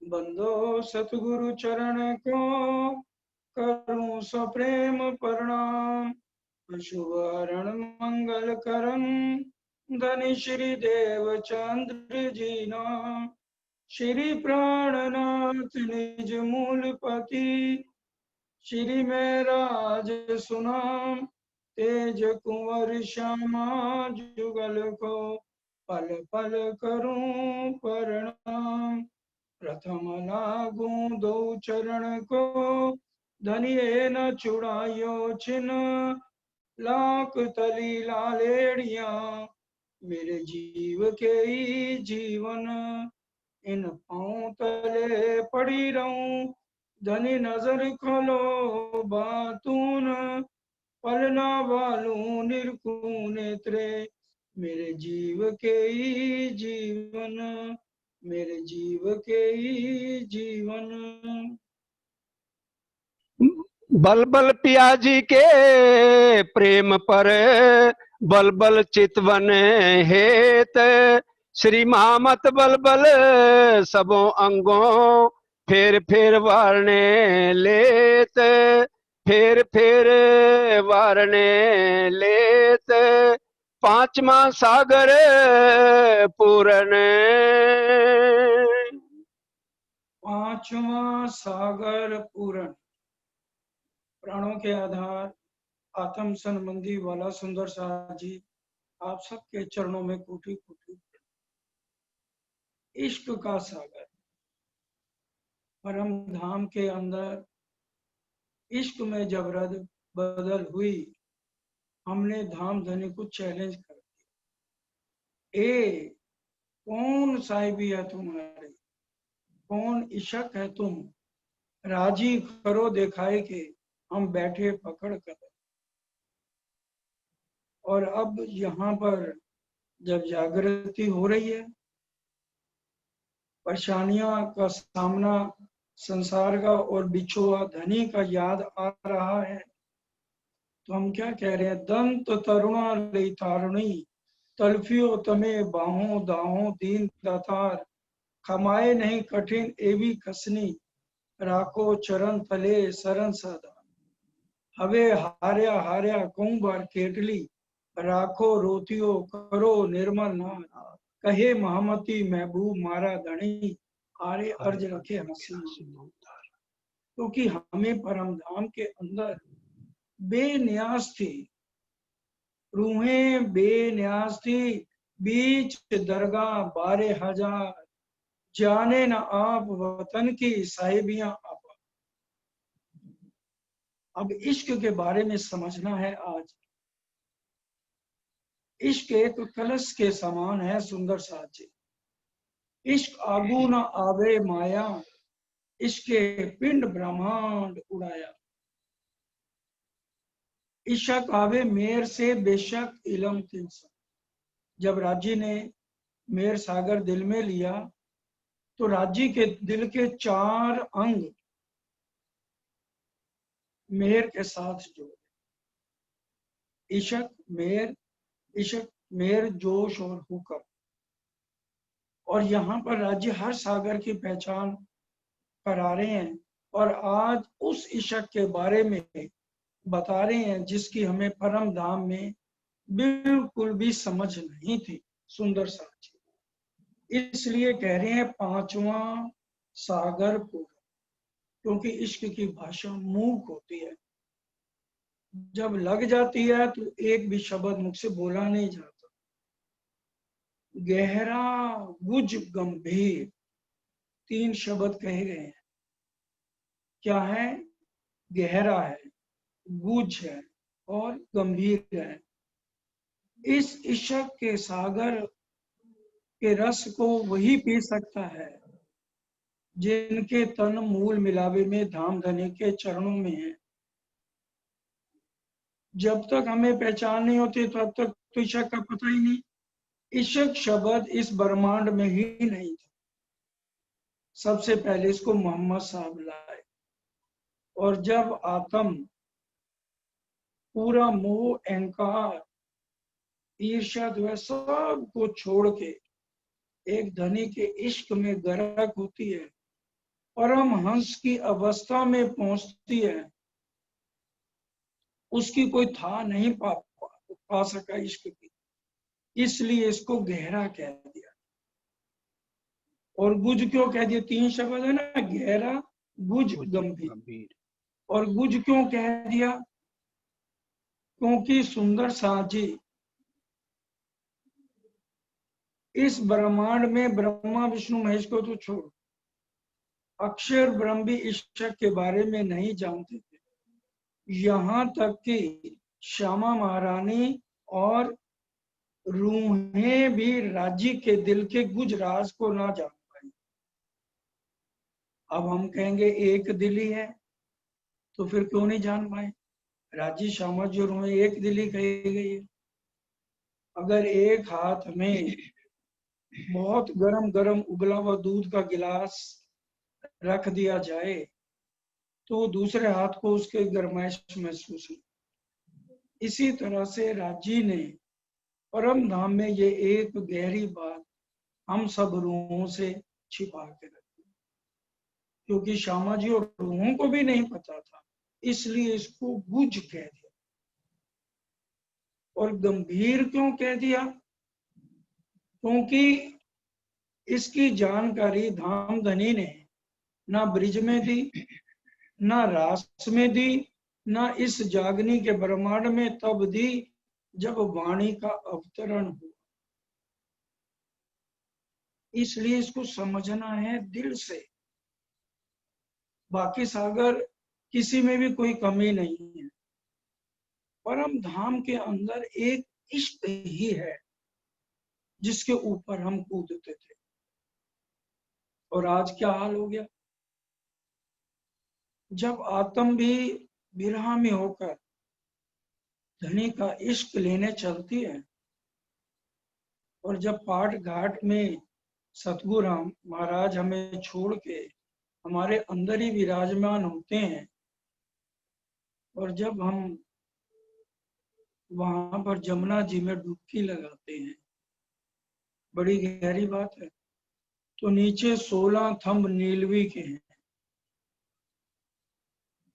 बंदो सतगुरु चरण को करूं सप्रेम प्रणाम। शुभरण मंगल करम धनि श्री देव चंद्र जी नाम। श्री प्राणनाथ निज मूल पति श्री में राज सुनाम। तेज कुंवर श्यामा जुगल को पल पल करूं प्रणाम। प्रथम लागू दो चरण को धनिये न छुड़ायो छिन। लाख तली लालेड़िया मेरे जीव के ही जीवन। इन पाँव तले पड़ी रहूं धनी नजर खोलो बातून। पलना वालू निरकू नेत्रे मेरे जीव के ही जीवन। मेरे जीव के ही जीवन। बल बल पियाजी के प्रेम पर बल बल चितवन हेत। श्री महामत बल बल सबों अंगों फेर फेर वारने लेत। फेर फेर वारने लेत। पांचवा सागर पूरन। पांचवा सागर पूरण। प्राणों के आधार आत्म संबंधी वाला सुंदर साथ जी, आप सबके चरणों में कोटि कोटि। इश्क का सागर परम धाम के अंदर इश्क में जब रद बदल हुई, हमने धाम धनी को चैलेंज कर दिया। ए कौन साहिबी है तुम्हारे, कौन इशक है तुम, राजी करो दिखाए के हम बैठे पकड़ कर। और अब यहाँ पर जब जागृति हो रही है, परेशानियां का सामना संसार का और बिछुआ धनी का याद आ रहा है, तो हम क्या कह रहे हैं। दंत तरुणा ले तारुणी तल्फियो तमे बाहों दाहों दीन दातार। खमाए नहीं कठिन एवी कसनी राखो चरण तले सरन सदा। हवे हार्या हार्या कौं बार केटली राखो रोतियो करो निर्मल नाथ। कहे महामती महबूब मारा धनी आरे अर्ज रखे हसी। क्योंकि हमें परम धाम के अंदर बेनियाज थी, रूहें बेनियाज थी। बीच दरगाह 12,000 जाने न आप वतन की साहिबियां आप। अब इश्क के बारे में समझना है आज। इश्क एक कलश के समान है सुंदर साथ जी। इश्क आगू न आवे माया, इसके पिंड ब्रह्मांड उड़ाया। इशक आवे मेर से बेशक इलम तिलसा। जब राजी ने मेर सागर दिल में लिया, तो राजी के दिल के 4 अंग मेर के साथ जोड़े। इशक मेर जोश और हुक्म। और यहाँ पर राज्य हर सागर की पहचान करा रहे हैं, और आज उस इशक के बारे में बता रहे हैं जिसकी हमें परम धाम में बिल्कुल भी समझ नहीं थी सुंदर साथी। इसलिए कह रहे हैं पांचवा सागर पूर्ण, क्योंकि इश्क की भाषा मूक होती है। जब लग जाती है तो एक भी शब्द मुख से बोला नहीं जाता। गहरा गुज गंभीर 3 शब्द कहे गए हैं। क्या है? गहरा है, गुज है और गंभीर है। इस इश्क के सागर के रस को वही पी सकता है जिनके तन मूल मिलावे में धाम धनी के चरणों में है। जब तक हमें पहचान नहीं होती तब तक तो इश्क का पता ही नहीं। इश्क शब्द इस ब्रह्मांड में ही नहीं था। सबसे पहले इसको मोहम्मद साहब लाए, और जब आत्म पूरा मोह अहंकार ईर्ष्या द्वेष सब को छोड़ के एक धनी के इश्क में गर्क होती है, परमहंस की अवस्था में पहुंचती है, उसकी कोई था नहीं पा सका इश्क की, इसलिए इसको गहरा कह दिया। और गुज क्यों कह दिया? 3 शब्द है ना, गहरा, गुज, गंभीर। और गुज क्यों कह दिया? क्योंकि सुंदर साजी इस ब्रह्मांड में ब्रह्मा विष्णु महेश को तो छोड़, अक्षर ब्रह्म भी ईश्वर के बारे में नहीं जानते थे। यहाँ तक कि श्यामा महारानी और रूहें भी राज्य के दिल के गुज राज को ना जान पाई। अब हम कहेंगे एक दिल ही है, तो फिर क्यों नहीं जान पाए? राजी, श्यामा जी और रूहें एक दिल ही कही गई है। अगर एक हाथ में बहुत गरम गरम उबला हुआ दूध का गिलास रख दिया जाए तो दूसरे हाथ को उसके गर्माइश महसूस हो। इसी तरह से राजी ने परम धाम में ये एक गहरी बात हम सब रूहों से छिपा के रखी, क्योंकि श्यामा जी और रूहों को भी नहीं पता था, इसलिए इसको गुज कह दिया। और गंभीर क्यों कह दिया? क्योंकि इसकी जानकारी धामधनी ने ना ब्रिज में दी, ना रास में दी, ना इस जागनी के ब्रह्मांड में तब दी जब वाणी का अवतरण हुआ। इसलिए इसको समझना है दिल से। बाकी सागर किसी में भी कोई कमी नहीं है। परम धाम के अंदर एक इश्क ही है जिसके ऊपर हम कूदते थे। और आज क्या हाल हो गया? जब आत्म भी विरह में होकर धनी का इश्क लेने चलती है, और जब पाठ घाट में सतगुरु महाराज हमें छोड़ के हमारे अंदर ही विराजमान होते हैं, और जब हम वहां पर जमुना जी में डुबकी लगाते हैं, बड़ी गहरी बात है, तो नीचे 16 थंब नीलवी के हैं।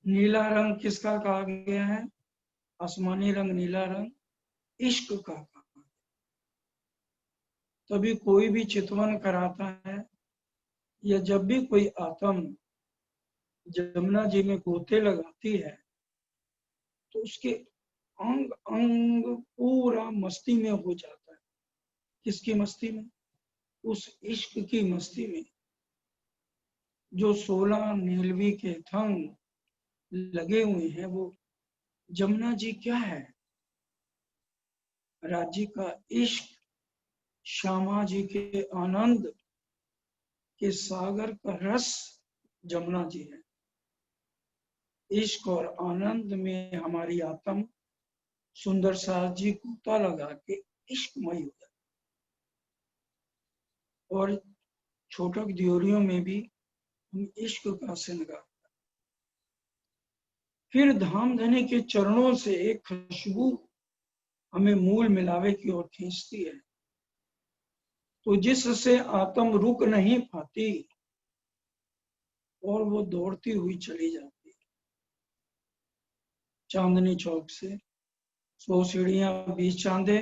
नीला रंग किसका कहा गया है? आसमानी रंग, नीला रंग इश्क का कहा। तभी कोई भी चितवन कराता है, या जब भी कोई आत्म जमुना जी में गोते लगाती है, तो उसके अंग अंग पूरा मस्ती में हो जाता है। किसकी मस्ती में? उस इश्क की मस्ती में। जो 16 नीलवी के थंग लगे हुए हैं, वो जमुना जी क्या है? राज्य का इश्क, श्यामा जी के आनंद के सागर का रस जमुना जी है। इश्क और आनंद में हमारी आत्म सुंदर साथ जी कुत्ता लगा के इश्कमय हो जाती। और छोटक दियोरियों में भी हम इश्क का श्रृंगार। फिर धाम धनी के चरणों से एक खुशबू हमें मूल मिलावे की ओर खींचती है, तो जिससे आत्म रुक नहीं पाती और वो दौड़ती हुई चली जाती है। चांदनी चौक से 100 सीढ़ियां 20 चांदे,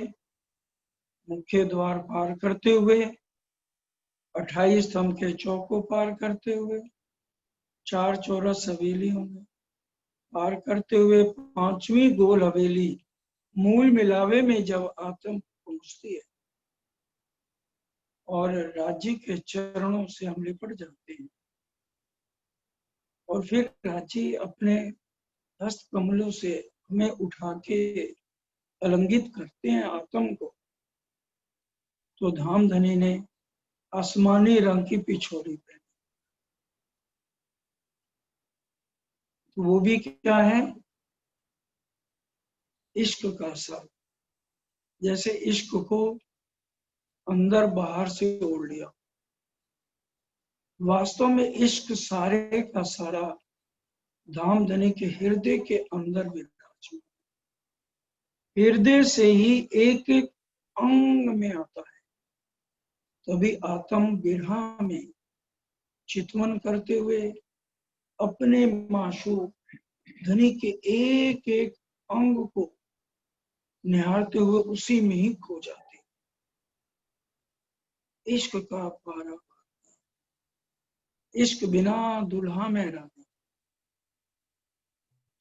मुख्य द्वार पार करते हुए, 28 स्तंभ के चौक को पार करते हुए, 4 चौरस हवेलियों में पार करते हुए, 5वीं गोल हवेली मूल मिलावे में जब आत्म पहुंचती है और राज्य के चरणों से हम लिपट जाते हैं, और फिर राज्य अपने हस्त कमलों से हमें उठा के अलंगित करते हैं आत्म को, तो धाम धनी ने आसमानी रंग की पिछोड़ी पहनी। तो वो भी क्या है? इश्क का शब्द। जैसे इश्क को अंदर बाहर से ओढ़ लिया, वास्तव में इश्क सारे का सारा धाम धनी के हृदय के अंदर विराजमान, हृदय से ही एक एक अंग में आता है। तभी आत्म विरह में चितवन करते हुए अपने माशूक धनी के एक एक अंग को निहारते हुए उसी में ही खो जाते। इश्क का पारा, इश्क बिना दुल्हा मेहरानी।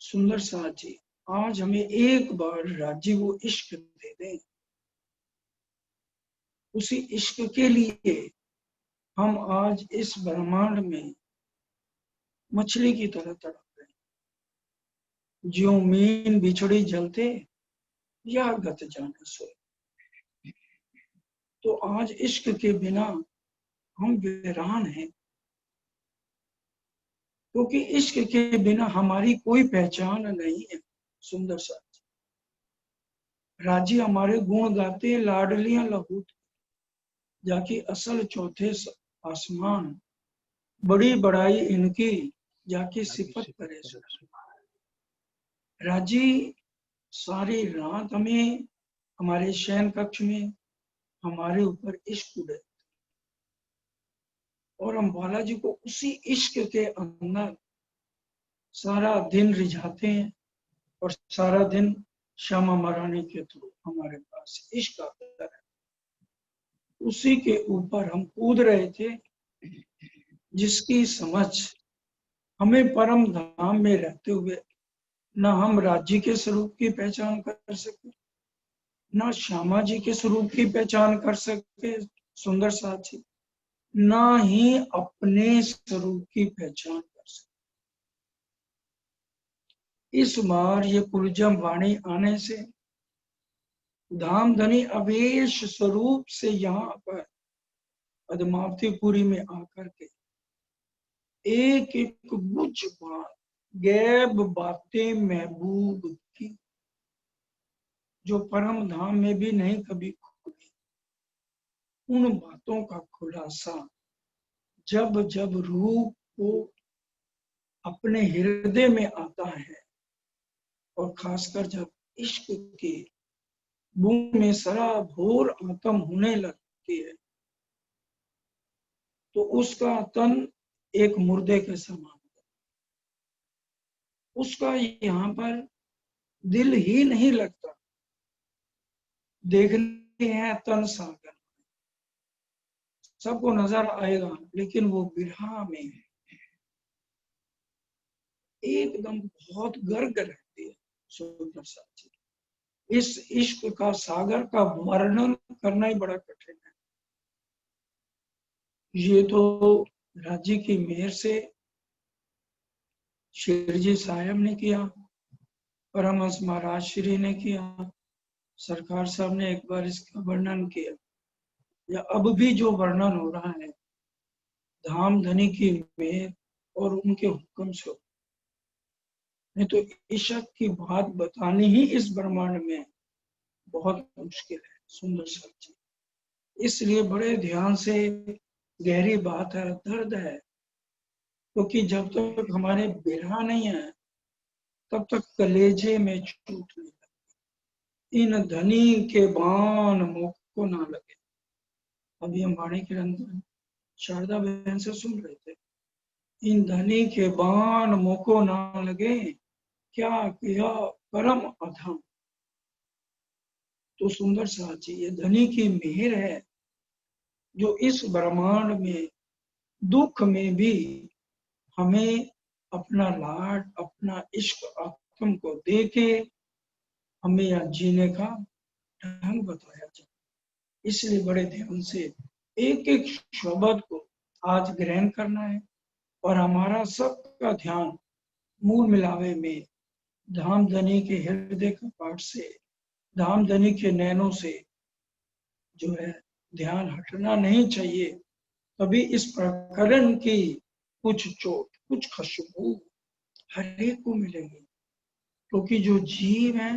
सुंदर साथ जी, आज हमें एक बार राज्य वो इश्क दे दें। उसी इश्क के लिए हम आज इस ब्रह्मांड में मछली की तरह तड़प रहे। ज्यों मीन बिछड़ी जलते या गत जाने सोए। तो आज इश्क के बिना हम वीरान हैं, क्योंकि इश्क के बिना हमारी कोई पहचान नहीं है। सुंदर साथ राजी हमारे गुण गाते, लाडलियां लहूट जाकी असल चौथे आसमान, बड़ी बड़ाई इनकी जाकी सिफत करे। राजी सारी रात हमें हमारे शयन कक्ष में हमारे ऊपर इश्क उड़े, और हम बालाजी को उसी इश्क के अंदर सारा दिन रिझाते हैं, और सारा दिन श्यामा महारानी के थ्रू हमारे पास इश्क आता है। उसी के ऊपर हम कूद रहे थे, जिसकी समझ हमें परम धाम में रहते हुए न हम राज्य के स्वरूप की पहचान कर सके, न श्यामा जी के स्वरूप की पहचान कर सके सुंदर साथी, न ही अपने स्वरूप की पहचान कर सके। इस बार ये कुलजम वाणी आने से धाम धनी अवेश स्वरूप से यहाँ पर अदमावतीपुरी में आकर के एक एक बुझ बात, गैब बातें महबूब की, जो परम धाम में भी नहीं कभी खुली, उन बातों का खुलासा जब जब रूह को अपने हृदय में आता है, और खासकर जब इश्क के बूंद में सराबोर आत्म होने लगती है, तो उसका तन एक मुर्दे के समान, उसका यहाँ पर दिल ही नहीं लगता। देखते हैं तन सागर, सबको नजर आएगा, लेकिन वो बिरहा में एकदम बहुत गर्ग रहती है। सुंदर साथी, इस इश्क का सागर का वर्णन करना ही बड़ा कठिन है। ये तो राज्य की मेहर से शिवजी साहब ने किया, परमहंस महाराज श्री ने किया, सरकार साहब ने एक बार इसका वर्णन किया, या अब भी जो वर्णन हो रहा है धाम धनी की मेहर और उनके हुक्म से। नहीं तो इश्क की बात बतानी ही इस ब्रह्मांड में बहुत मुश्किल है। सुंदर साथी, इसलिए बड़े ध्यान से, गहरी बात है, दर्द है, क्योंकि जब तक हमारे बिरहा नहीं है तब तक कलेजे में चोट नहीं लगती। इन धनी के बाण मुख को ना लगे। अभी हम वाणी के अंदर शारदा बहन से सुन रहे थे, इन धनी के बाण मुख को ना लगे, क्या किया परम अधम। तो सुंदर साथी, ये धनी की मेहर है जो इस ब्रह्मांड में दुख में भी हमें अपना लाड, अपना इश्क आत्म को देके हमें यहाँ जीने का ढंग बताया जाए। इसलिए बड़े ध्यान से एक एक शब्द को आज ग्रहण करना है, और हमारा सबका ध्यान मूल मिलावे में धाम धनी के हृदय का पाठ से, धाम धनी के नैनों से जो है ध्यान हटना नहीं चाहिए। तभी इस प्रकरण की कुछ चोट, कुछ खुशबू हर एक को मिलेगी, क्योंकि जो जीव है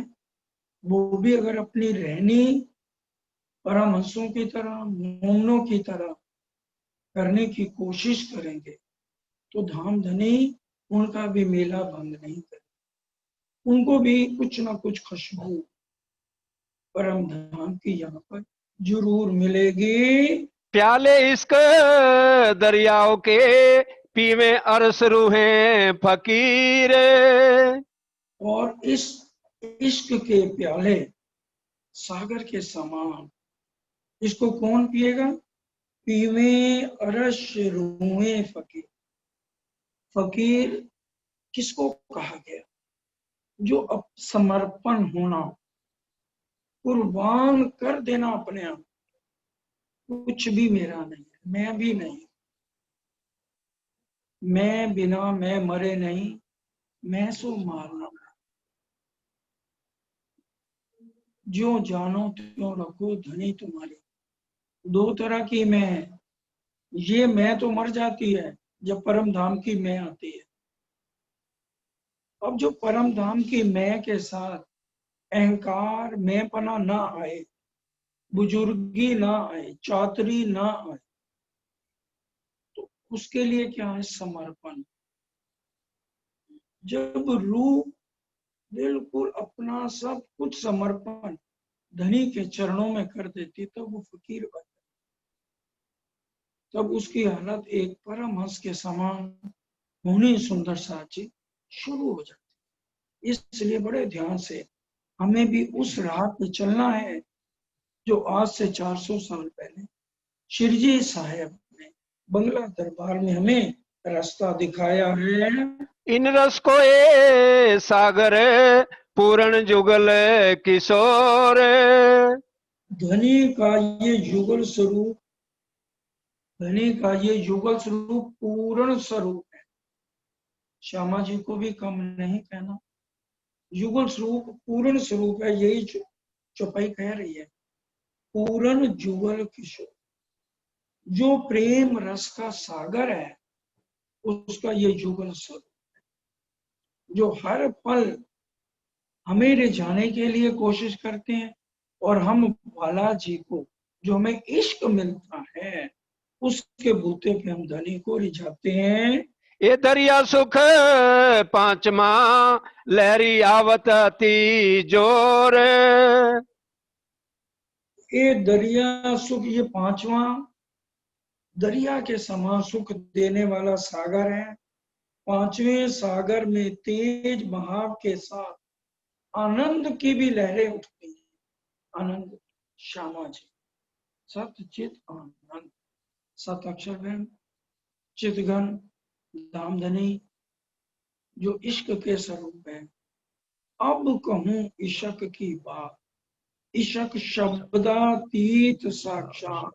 वो भी अगर अपनी रहनी परमहंसों की तरह, मोमनों की तरह करने की कोशिश करेंगे, तो धाम धनी उनका भी मेला भंग नहीं करे, उनको भी कुछ ना कुछ खुशबू परम धाम की यहाँ पर जरूर मिलेगी। प्याले इश्क दरियाओं के पीवे अरस रूहें फकीर। और इस इश्क के प्याले सागर के समान, इसको कौन पिएगा? पीवे अरश रूहे फकीर। फकीर किसको कहा गया? जो अब समर्पण होना, कुर्बान कर देना अपने आप, कुछ भी मेरा नहीं, मैं भी नहीं, मैं बिना मैं मरे नहीं, मैं सो मारना। जो जानो त्यों रखो धनी तुम्हारी। दो तरह की मैं, ये मैं तो मर जाती है जब परम धाम की मैं आती है। अब जो परम धाम की मैं के साथ अहंकार मैं पना ना आए, बुजुर्गी ना आए, चातरी ना आए, तो उसके लिए क्या है? समर्पण। जब रूह बिल्कुल अपना सब कुछ समर्पण धनी के चरणों में कर देती, तब वो फकीर बन, तब उसकी हालत एक परमहंस के समान होनी सुंदर साची शुरू हो जाती। इसलिए बड़े ध्यान से हमें भी उस राह पे चलना है जो आज से 400 साल पहले शिरजी साहेब ने बंगला दरबार में हमें रास्ता दिखाया है। इन रस को ए सागर पूर्ण जुगल किशोर। धनी का ये युगल स्वरूप, धनी का ये युगल स्वरूप पूर्ण स्वरूप है। श्यामा जी को भी कम नहीं कहना। युगल स्वरूप पूर्ण स्वरूप है, यही चौपाई कह रही है। पूर्ण जुगल किशोर, जो प्रेम रस का सागर है, उसका ये युगल स्वरूप, जो हर पल हमें रिझाने के लिए कोशिश करते हैं। और हम बालाजी को, जो हमें इश्क मिलता है, उसके बूते पे हम धनी को रिझाते हैं। ये दरिया सुख पांचमा लहरी आवत अति जोर। ये दरिया सुख, ये पांचवा दरिया के समान सुख देने वाला सागर है। पांचवें सागर में तेज बहाव के साथ आनंद की भी लहरें उठती हैं। आनंद श्यामा जी, सत चित आनंद, सत अक्षर ब्रह्म, चितघन धामधनी, जो इश्क के स्वरूप है। अब कहूं इश्क की बात, इश्क शब्दातीत साक्षात,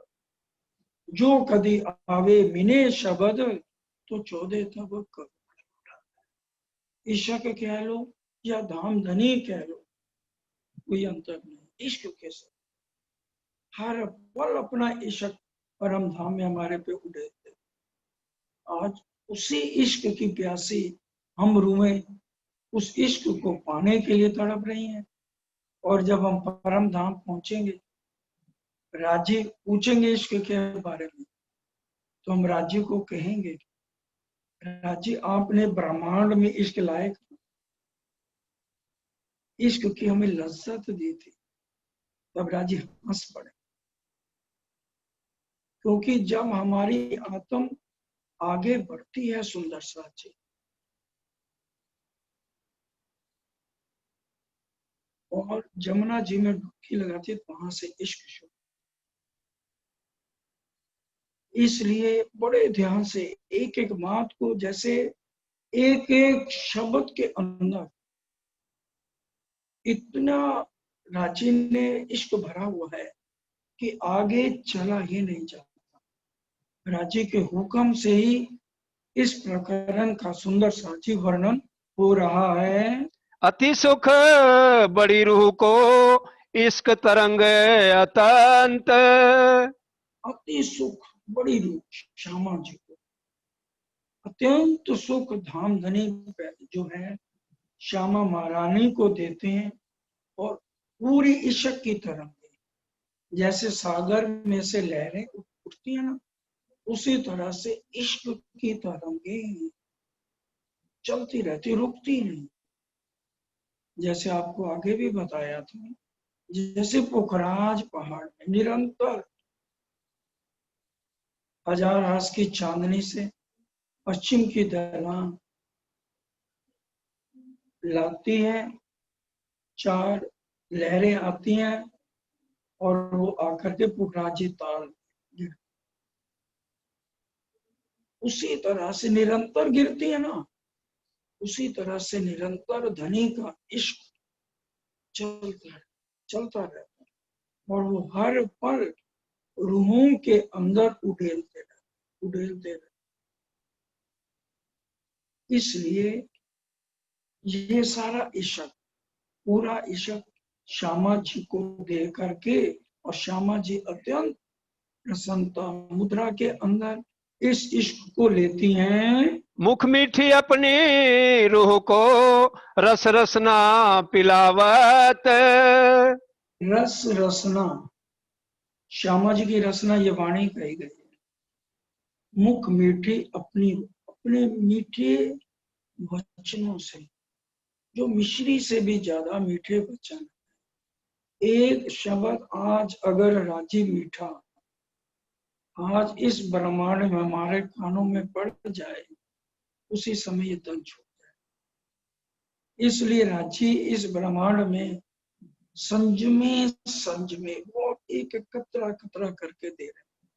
जो कदी आवे मिने शब्द, तो चौदह तब कब। इश्क कह लो या धामधनी कह लो, कोई अंतर नहीं। इश्क के साथ हर पल अपना इश्क परम धाम में हमारे पे उड़े थे। आज उसी इश्क की प्यासी हम रूहें उस इश्क को पाने के लिए तड़प रही हैं। और जब हम परम धाम पहुंचेंगे, राज्य पूछेंगे इश्क के बारे में, तो हम राज्य को कहेंगे, राज्य आपने ब्रह्मांड में इश्क लायक, इश्क की हमें लज्जत दी थी। तब राज्य हंस पड़े, क्योंकि जब हमारी आत्म आगे बढ़ती है सुंदर साची, और जमुना जी में डुबकी लगाती है, तो वहां से इश्क शुरू। इसलिए बड़े ध्यान से एक एक बात को, जैसे एक एक शब्द के अंदर इतना रांची ने इश्क भरा हुआ है कि आगे चला ही नहीं जाता। रांची के हुक्म से ही इस प्रकरण का सुंदर साची वर्णन हो रहा है। अति सुख बड़ी रूह को इश्क तरंग अतंत। अति सुख बड़ी रूह श्यामा जी को, अत्यंत सुख धामधनी जो है श्यामा महारानी को देते हैं। और पूरी इश्क की तरह, जैसे सागर में से लहरें उठती है ना, उसी तरह से इश्क की तरंगें चलती रहती, रुकती नहीं। जैसे आपको आगे भी बताया था, जैसे पोखराज पहाड़ में निरंतर हजार हास की चांदनी से पश्चिम की ढलान लाती है, चार लहरें आती हैं और वो आकर के पुखराजी ताल गिर, उसी तरह से निरंतर गिरती है ना, उसी तरह से निरंतर धनी का इश्क चलता रहता है और वो हर पल रूहों के अंदर उड़ेलते रहते। इसलिए ये सारा इश्क, पूरा इश्क श्यामा जी को दे करके, और श्यामा जी अत्यंत प्रसन्नता मुद्रा के अंदर इस इश्क को लेती हैं। मुख मीठी अपनी रूह को रस रसना पिलावत। रस रसना, श्यामा जी की रसना ये वाणी कही गई है। मुख मीठी अपनी, अपने मीठे वचनों से, जो मिश्री से भी ज्यादा मीठे वचन, एक शब्द आज अगर राजी मीठा आज इस ब्रह्मांड में हमारे कानों में पड़ जाए, उसी समय ये दम छूट जाए। इसलिए राजी इस ब्रह्मांड में संजमे वो एक कतरा कतरा करके दे रहे हैं,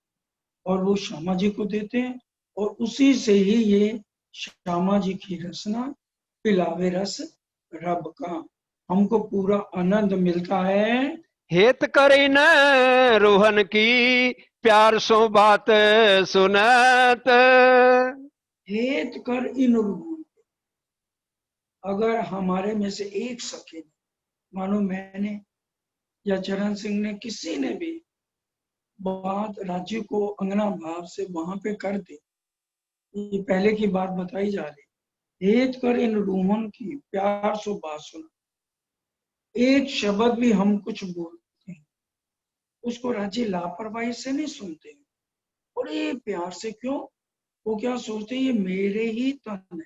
और वो श्यामा जी को देते हैं, और उसी से ही ये श्यामा जी की रसना पिलावे रस रब का, हमको पूरा आनंद मिलता है। हेत करे न रोहन की प्यार सो बात सुनत। हेत कर इन रूहों, अगर हमारे में से एक सखे, मानो मैंने या चरण सिंह ने, किसी ने भी बात राज्य को अंगना भाव से वहां पे कर दी, ये पहले की बात बताई जा रही, हेत कर इन रूहन की प्यार सो बात सुना, एक शब्द भी हम कुछ बोलते हैं उसको राज्य लापरवाही से नहीं सुनते, बड़े प्यार से। क्यों? वो क्या सोचते हैं, ये मेरे ही तन है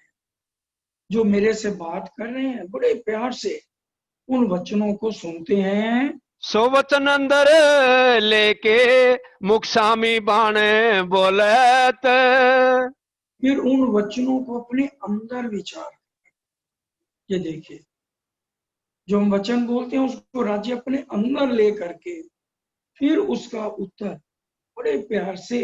जो मेरे से बात कर रहे हैं, बड़े प्यार से उन वचनों को सुनते हैं। सो वचन अंदर लेके मुख सामी बाण बोलत। फिर उन वचनों को अपने अंदर विचार, ये देखिए जो हम वचन बोलते हैं उसको राज्य अपने अंदर ले करके फिर उसका उत्तर बड़े प्यार से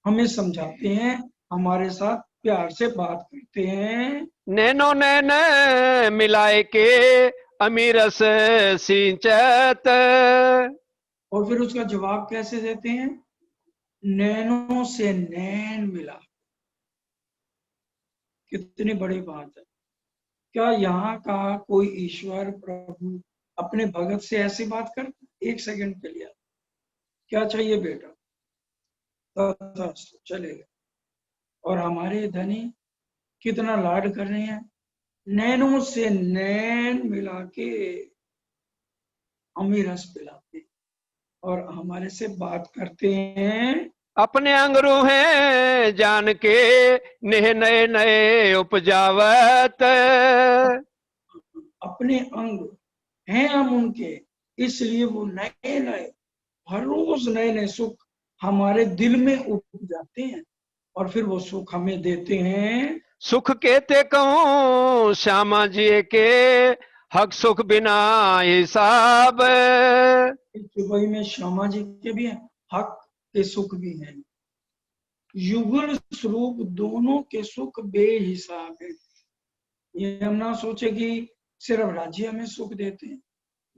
हमें समझाते हैं, हमारे साथ प्यार से बात करते हैं। नैनो नैन मिलाए के अमीरस सिंचत। और फिर उसका जवाब कैसे देते हैं, नैनों से नैन मिला। कितनी बड़ी बात है। क्या यहाँ का कोई ईश्वर प्रभु अपने भगत से ऐसी बात कर, एक सेकंड के लिए क्या चाहिए बेटा, चलेगा। और हमारे धनी कितना लाड कर रहे हैं, नैनों से नैन मिला के हमें रस पिलाते और हमारे से बात करते हैं। अपने अंगरू हैं जान के नेह नए नए उपजावत। अपने अंग हैं हम उनके, इसलिए वो नए नए हर रोज नए नए सुख हमारे दिल में उठ जाते हैं और फिर वो सुख हमें देते हैं। सुख कहते कहूँ श्यामा जी के हक सुख बिना हिसाब। इस दुबई में श्यामा जी के भी हैं, हक के सुख भी हैं, युगल स्वरूप दोनों के सुख बेहिसाब है। ये हम ना सोचे कि सिर्फ राज्य हमें सुख देते हैं,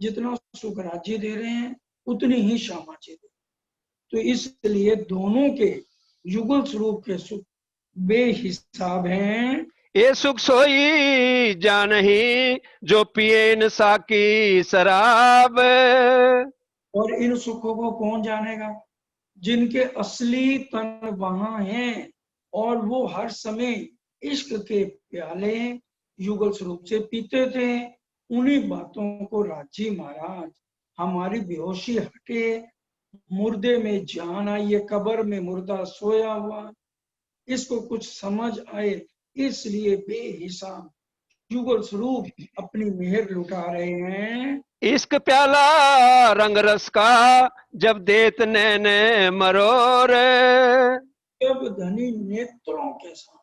जितना सुख राज्य दे रहे हैं उतनी ही श्यामा जी दे, तो इसलिए दोनों के युगल स्वरूप के सुख बेहिसाब हैं। ये सुख सोई जान ही जो पिए नशा की शराब। और इन सुखों को कौन जानेगा, जिनके असली तन वहां हैं और वो हर समय इश्क के प्याले युगल स्वरूप से पीते थे। उन्हीं बातों को राजी महाराज हमारी बेहोशी हटे, मुर्दे में जान आई है, कब्र में मुर्दा सोया हुआ, इसको कुछ समझ आए, इसलिए बेहिसाब युगल स्वरूप अपनी मेहर लुटा रहे हैं। इश्क प्याला रंग रस का जब देत नैने मरोर। तब धनी नेत्रों के साथ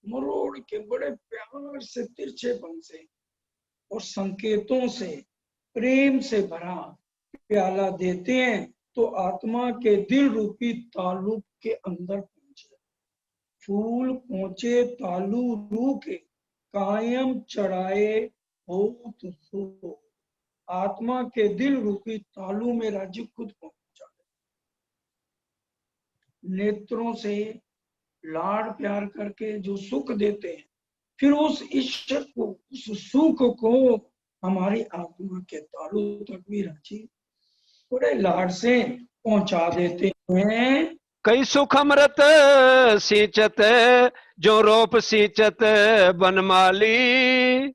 मरोड़ के बड़े प्यार से तिरछेपन से और संकेतों से प्रेम से भरा प्याला देते हैं तो आत्मा के दिल रूपी ताल्लुक के अंदर पहुंचे। फूल पहुंचे तालु रू के कायम चढ़ाए हो तो आत्मा के दिल रूपी तालु में राज्य खुद पहुंचा। नेत्रों से लाड़ प्यार करके जो सुख देते हैं, फिर उस ईश्वर को, उस सुख को हमारी आत्मा के तालु तक भी राजी बड़े लाड़ से पहुंचा देते हैं। कई सुख अमृत सींचत जो रोप सींचत बनमाली।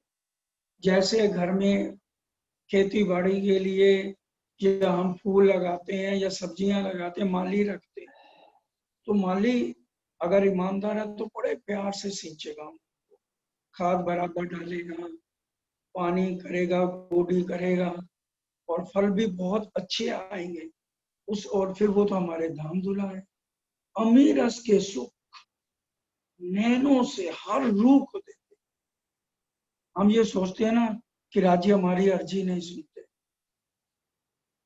जैसे घर में खेती बाड़ी के लिए या हम फूल लगाते हैं या सब्जियां लगाते हैं, माली रखते हैं, तो माली अगर ईमानदार है तो बड़े प्यार से सींचेगा, खाद बराबर डालेगा, पानी करेगा, गोडी करेगा और फल भी बहुत अच्छे आएंगे उस। और फिर वो तो हमारे धाम धुला है। अमीरस के सुख नैनों से हर रूह को देते। हम ये सोचते हैं ना कि राजी हमारी अर्जी नहीं सुनते,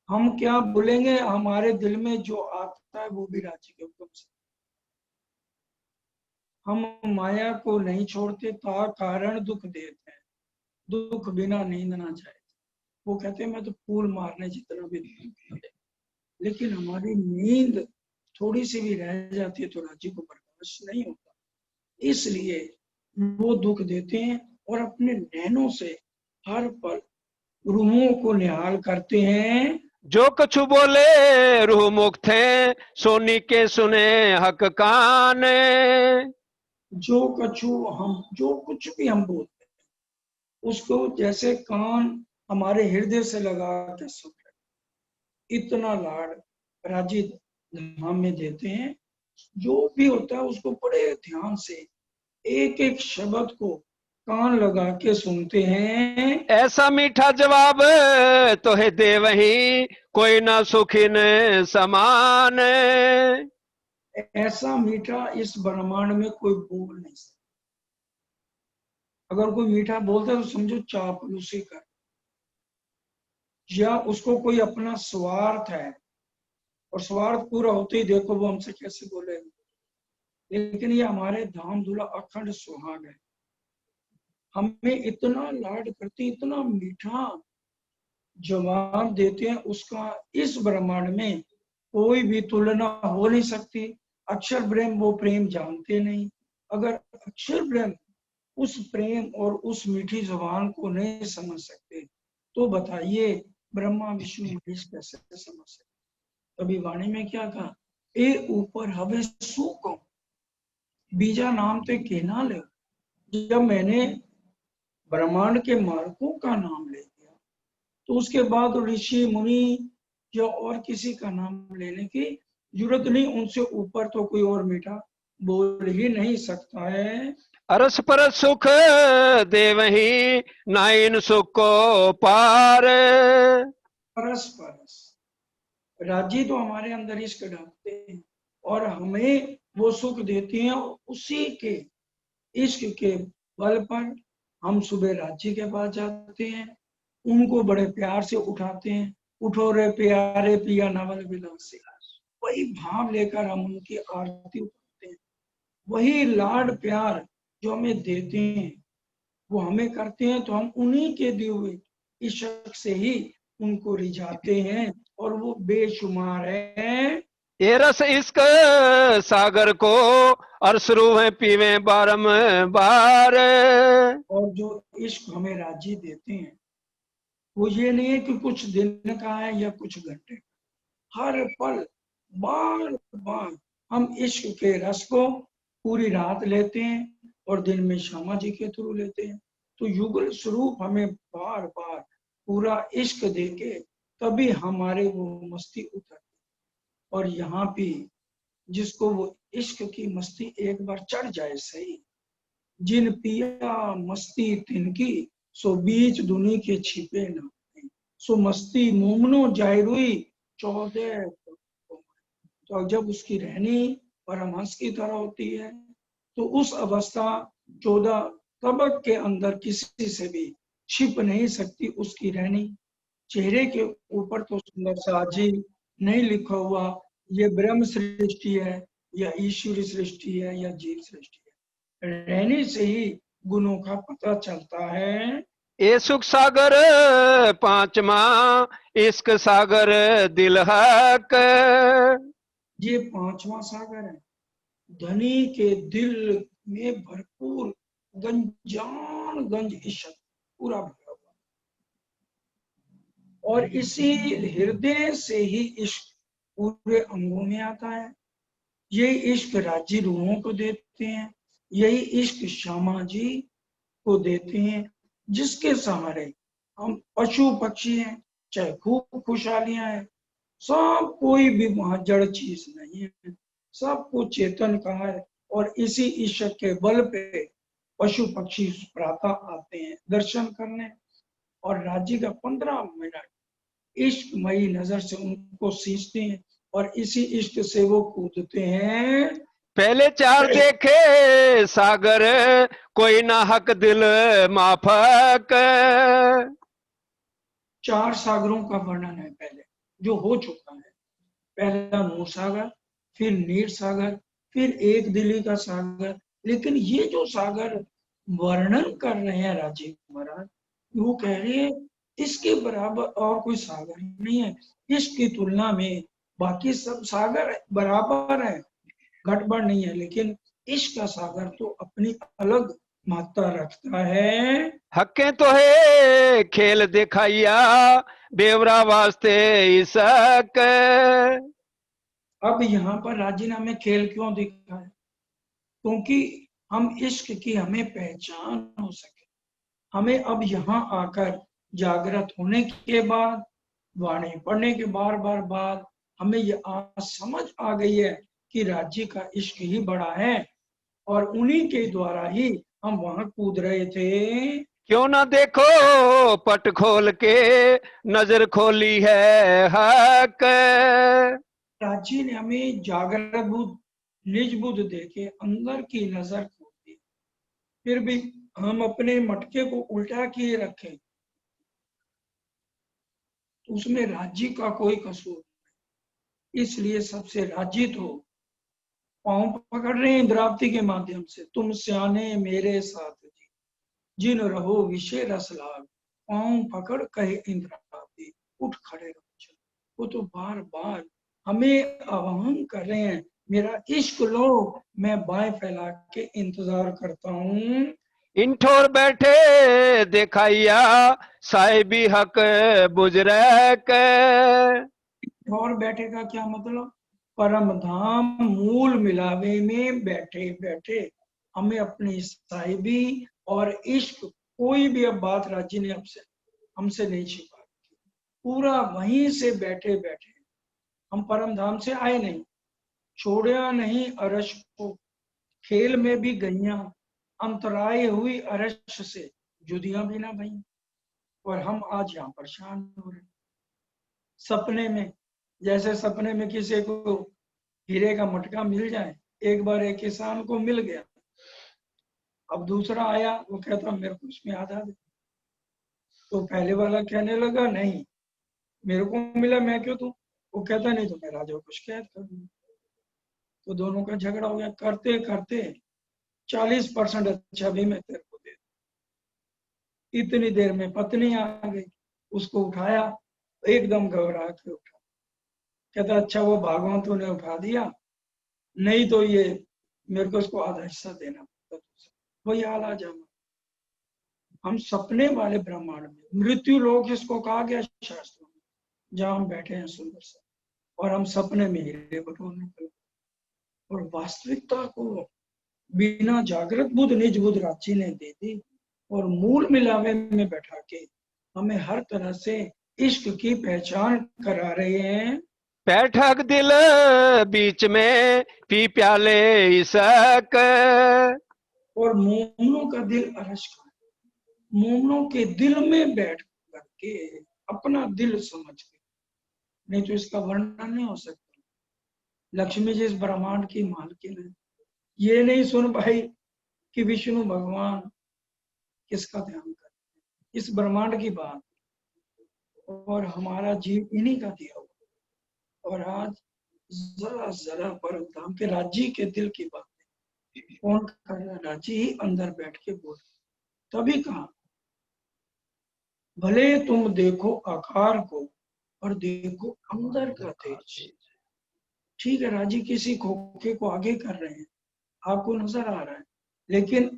हम क्या बोलेंगे, हमारे दिल में जो आता है वो भी राजी के हुक्म से। हम माया को नहीं छोड़ते, ता कारण दुख देते हैं, दुख बिना नींद ना जाए। वो कहते हैं मैं तो फूल मारने जितना भी दुख है, लेकिन हमारी नींद थोड़ी सी भी रह जाती है तो राजी को बर्दाश्त नहीं होता, इसलिए वो दुख देते हैं और अपने नैनों से हर पल रूहों को निहाल करते हैं। जो कछु बोले रूह मुक्त है, सोनी के सुने हक कान। जो कुछ भी हम बोलते हैं उसको जैसे कान हमारे हृदय से लगा के सुन रहे, इतना लाड़ राजी धाम में देते हैं। जो भी होता है उसको बड़े ध्यान से एक एक शब्द को कान लगा के सुनते हैं। ऐसा मीठा जवाब तो है दे वही, कोई ना सुखी न समान। ऐसा मीठा इस ब्रह्मांड में कोई बोल नहीं सकता। अगर कोई मीठा बोलता है तो समझो चापलूसी कर, या उसको कोई अपना स्वार्थ है और स्वार्थ पूरा होते ही देखो वो हमसे कैसे बोलेगा। लेकिन ये हमारे धाम धूला अखंड सुहाग है, हमें इतना लाड करते, इतना मीठा जवाब देते हैं, उसका इस ब्रह्मांड में कोई भी तुलना हो नहीं सकती। अक्षर ब्रह्म वो प्रेम जानते नहीं, अगर अक्षर ब्रह्म उस प्रेम और उस मीठी जुबान को नहीं समझ सकते तो बताइए ब्रह्मा विष्णु महेश कैसे समझ सकते। अभी वाणी में क्या कहा, ए ऊपर हवे सूको बीजा नाम ते कहना ले। जब मैंने ब्रह्मांड के मार्गों का नाम ले लिया तो उसके बाद ऋषि मुनि या और किसी का नाम लेने की जरूरत नहीं, उनसे ऊपर तो कोई और मीठा बोल ही नहीं सकता है। अरस परस सुख दे वही, नाइन सुख को पार। परस परस राजी तो हमारे अंदर इश्क डालते हैं और हमें वो सुख देती हैं, उसी के इश्क के बल पर हम सुबह राजी के पास जाते हैं, उनको बड़े प्यार से उठाते हैं, उठो रे प्यारे पिया नवल विलासी, वही भाव लेकर हम उनकी आरती उठाते हैं। वही लाड प्यार जो हमें देते हैं वो हमें करते हैं, तो हम उन्हीं के दिए हुए इश्क से ही उनको रिझाते हैं और वो बेशुमार है। ये रस इश्क सागर को अरसरू है पीवे बारंबार। और जो इश्क हमें राजी देते हैं वो ये नहीं है कि कुछ दिन का है या कुछ घंटे, हर पल बार बार हम इश्क के रस को पूरी रात लेते हैं और दिन में श्यामा जी के थ्रू लेते हैं। तो युगल स्वरूप हमें बार बार पूरा इश्क देके तभी हमारे वो मस्ती उतरती। और यहाँ भी जिसको वो इश्क की मस्ती एक बार चढ़ जाए सही, जिन पिया मस्ती तिनकी सो बीच दुनी के छिपे न, सो मस्ती मोमनो जाहिरुई 14। तो जब उसकी रहनी परमहंस की तरह होती है। तो उस अवस्था 14 तबक के अंदर किसी से भी छिप नहीं सकती उसकी रहनी। चेहरे के ऊपर तो सुंदर सा अजीब नहीं लिखा हुआ ये ब्रह्म सृष्टि है या ईश्वरी सृष्टि है या जीव सृष्टि है। रहने से ही गुणों का पता चलता है। ये सुख सागर पांचवा, इश्क सागर दिल हक। ये पांचवा सागर है। धनी के दिल में भरपूर गंजान गंज इश्क पूरा भरा हुआ, और इसी हृदय से ही इश्क पूरे अंगों में आता है। यही इश्क राजी रूहों को देते हैं, यही इश्क श्यामा जी को देते हैं, जिसके सहारे हम पशु पक्षी हैं, चाहे खूब खुशहालियां हैं, सब कोई भी वहां जड़ चीज नहीं है, सबको चेतन का है। और इसी ईश्वर के बल पे पशु पक्षी प्रातः आते हैं दर्शन करने, और राज्य का 15 मिनट इश्कमयी नजर से उनको सींचते हैं, और इसी इश्क से वो कूदते हैं। पहले चार देखे सागर, कोई ना हक दिल माफक। 4 सागरों का वर्णन है पहले जो हो चुका है। पहला नूर सागर, फिर नीर सागर, फिर एक दिली का सागर। लेकिन ये जो सागर वर्णन कर रहे हैं राजीव महाराज, वो कह रहे हैं इसके बराबर और कोई सागर नहीं है। इसकी तुलना में बाकी सब सागर बराबर है, गड़बड़ नहीं है, लेकिन इश्क का सागर तो अपनी अलग मात्रा रखता है। हकें तो है खेल दिखाइया, बेवरा वास्ते इसक। अब यहाँ पर राजीना में खेल क्यों दिखा है? क्योंकि हम इश्क की हमें पहचान हो सके। हमें अब यहाँ आकर जागृत होने के बाद, वाणी पढ़ने के बार बार बाद, हमें ये समझ आ गई है कि राज्य का इश्क ही बड़ा है, और उन्हीं के द्वारा ही हम वहां कूद रहे थे। क्यों ना देखो पट खोल के, नजर खोली है हक। राज्य ने हमें जागृत बुद्ध, निज बुद्ध देके अंदर की नजर खोल दी, फिर भी हम अपने मटके को उल्टा किए रखे, तो उसमें राज्य का कोई कसूर नहीं। इसलिए सबसे राजित हो, पांव पकड़ रहे हैं इंद्रावती के माध्यम से, तुम स्याने मेरे साथ जी, जिन रहो विषय रस लाग, पांव पकड़ कहे इंद्रावती, उठ खड़े रहो चलो। वो तो बार बार हमें आह्वान कर रहे हैं, मेरा इश्क लो, मैं बाएं फैला के इंतजार करता हूँ। इंठोर बैठे दिखाइया, साहिबी हक बुजरक। और बैठे का क्या मतलब? परम धाम मूल मिलावे में बैठे बैठे हमें अपनी साहिबी और इश्क, कोई भी अब बात राज्य ने हमसे नहीं छिपा, पूरा वहीं से बैठे बैठे। हम परम धाम से आए नहीं, छोड़ा नहीं अरश को, खेल में भी गईया, अंतराय हुई अरश से, जुदियां भी ना भई, और हम आज यहाँ परेशान हो रहे। सपने में, जैसे सपने में किसी को हीरे का मटका मिल जाए, एक बार एक किसान को मिल गया, अब दूसरा आया, वो कहता मेरे को उसमें आधा दे, तो पहले वाला कहने लगा नहीं मेरे को मिला मैं क्यों दूं, वो कहता नहीं तो मैं राजा को शिकायत कर दूंगा। तो दोनों का झगड़ा हो गया, करते करते 40% अच्छा भी मैं तेरे को दे दूं। इतनी देर में पत्नी आ गई, उसको उठाया, एकदम घबरा के उठा, कहता अच्छा वो भागवंतों ने उठा दिया, नहीं तो ये मेरे को उसको आधा हिस्सा देना पड़ता। वही हाल आ जाना। हम सपने वाले ब्रह्मांड में, मृत्यु लोक इसको कहा गया शास्त्रों में, जहां हम बैठे हैं सुंदर से, और हम सपने में हीरे बटोरने के, और वास्तविकता को बिना जागृत बुद्ध निज बुद्ध रांची ने दे दी, और मूल मिलावे में बैठा के हमें हर तरह से इश्क की पहचान करा रहे हैं। बैठक दिल बीच में, पी प्याले इसक। और मोमनों का दिल अरश का, मोमनों के दिल में बैठ करके अपना दिल समझ के, नहीं तो इसका वर्णन नहीं हो सकता। लक्ष्मी जी इस ब्रह्मांड की मालकिन है। ये नहीं सुन पाई कि विष्णु भगवान किसका ध्यान कर, इस ब्रह्मांड की बात, और हमारा जीव इन्हीं का दिया हुआ। और आज जरा जरा परम धाम के राज्य के दिल की बात कौन कर रहा है? राज्य ही अंदर बैठ के बोल। तभी कहा भले तुम देखो आकार को और देखो अंदर का तेज। ठीक है, राजी किसी खोखे को आगे कर रहे हैं, आपको नजर आ रहा है, लेकिन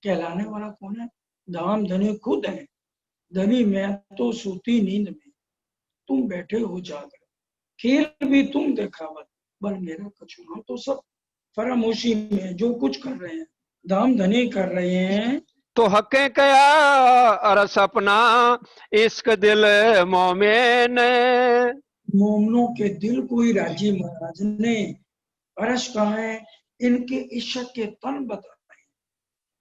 कहलाने वाला कौन है? धाम धनी खुद है। धनी मैं तो सूती नींद में, तुम बैठे हो जाकर, खेल भी तुम देखावत, बल मेरा कछुआ। तो सब फरामोशी में जो कुछ कर रहे हैं, धाम धनी कर रहे हैं। तो हके कया अरस अपना इश्क दिल मोमेन। मोमनों के दिल को ही राजी महाराज ने अरश कहा है, इनके इश्क के तन बताए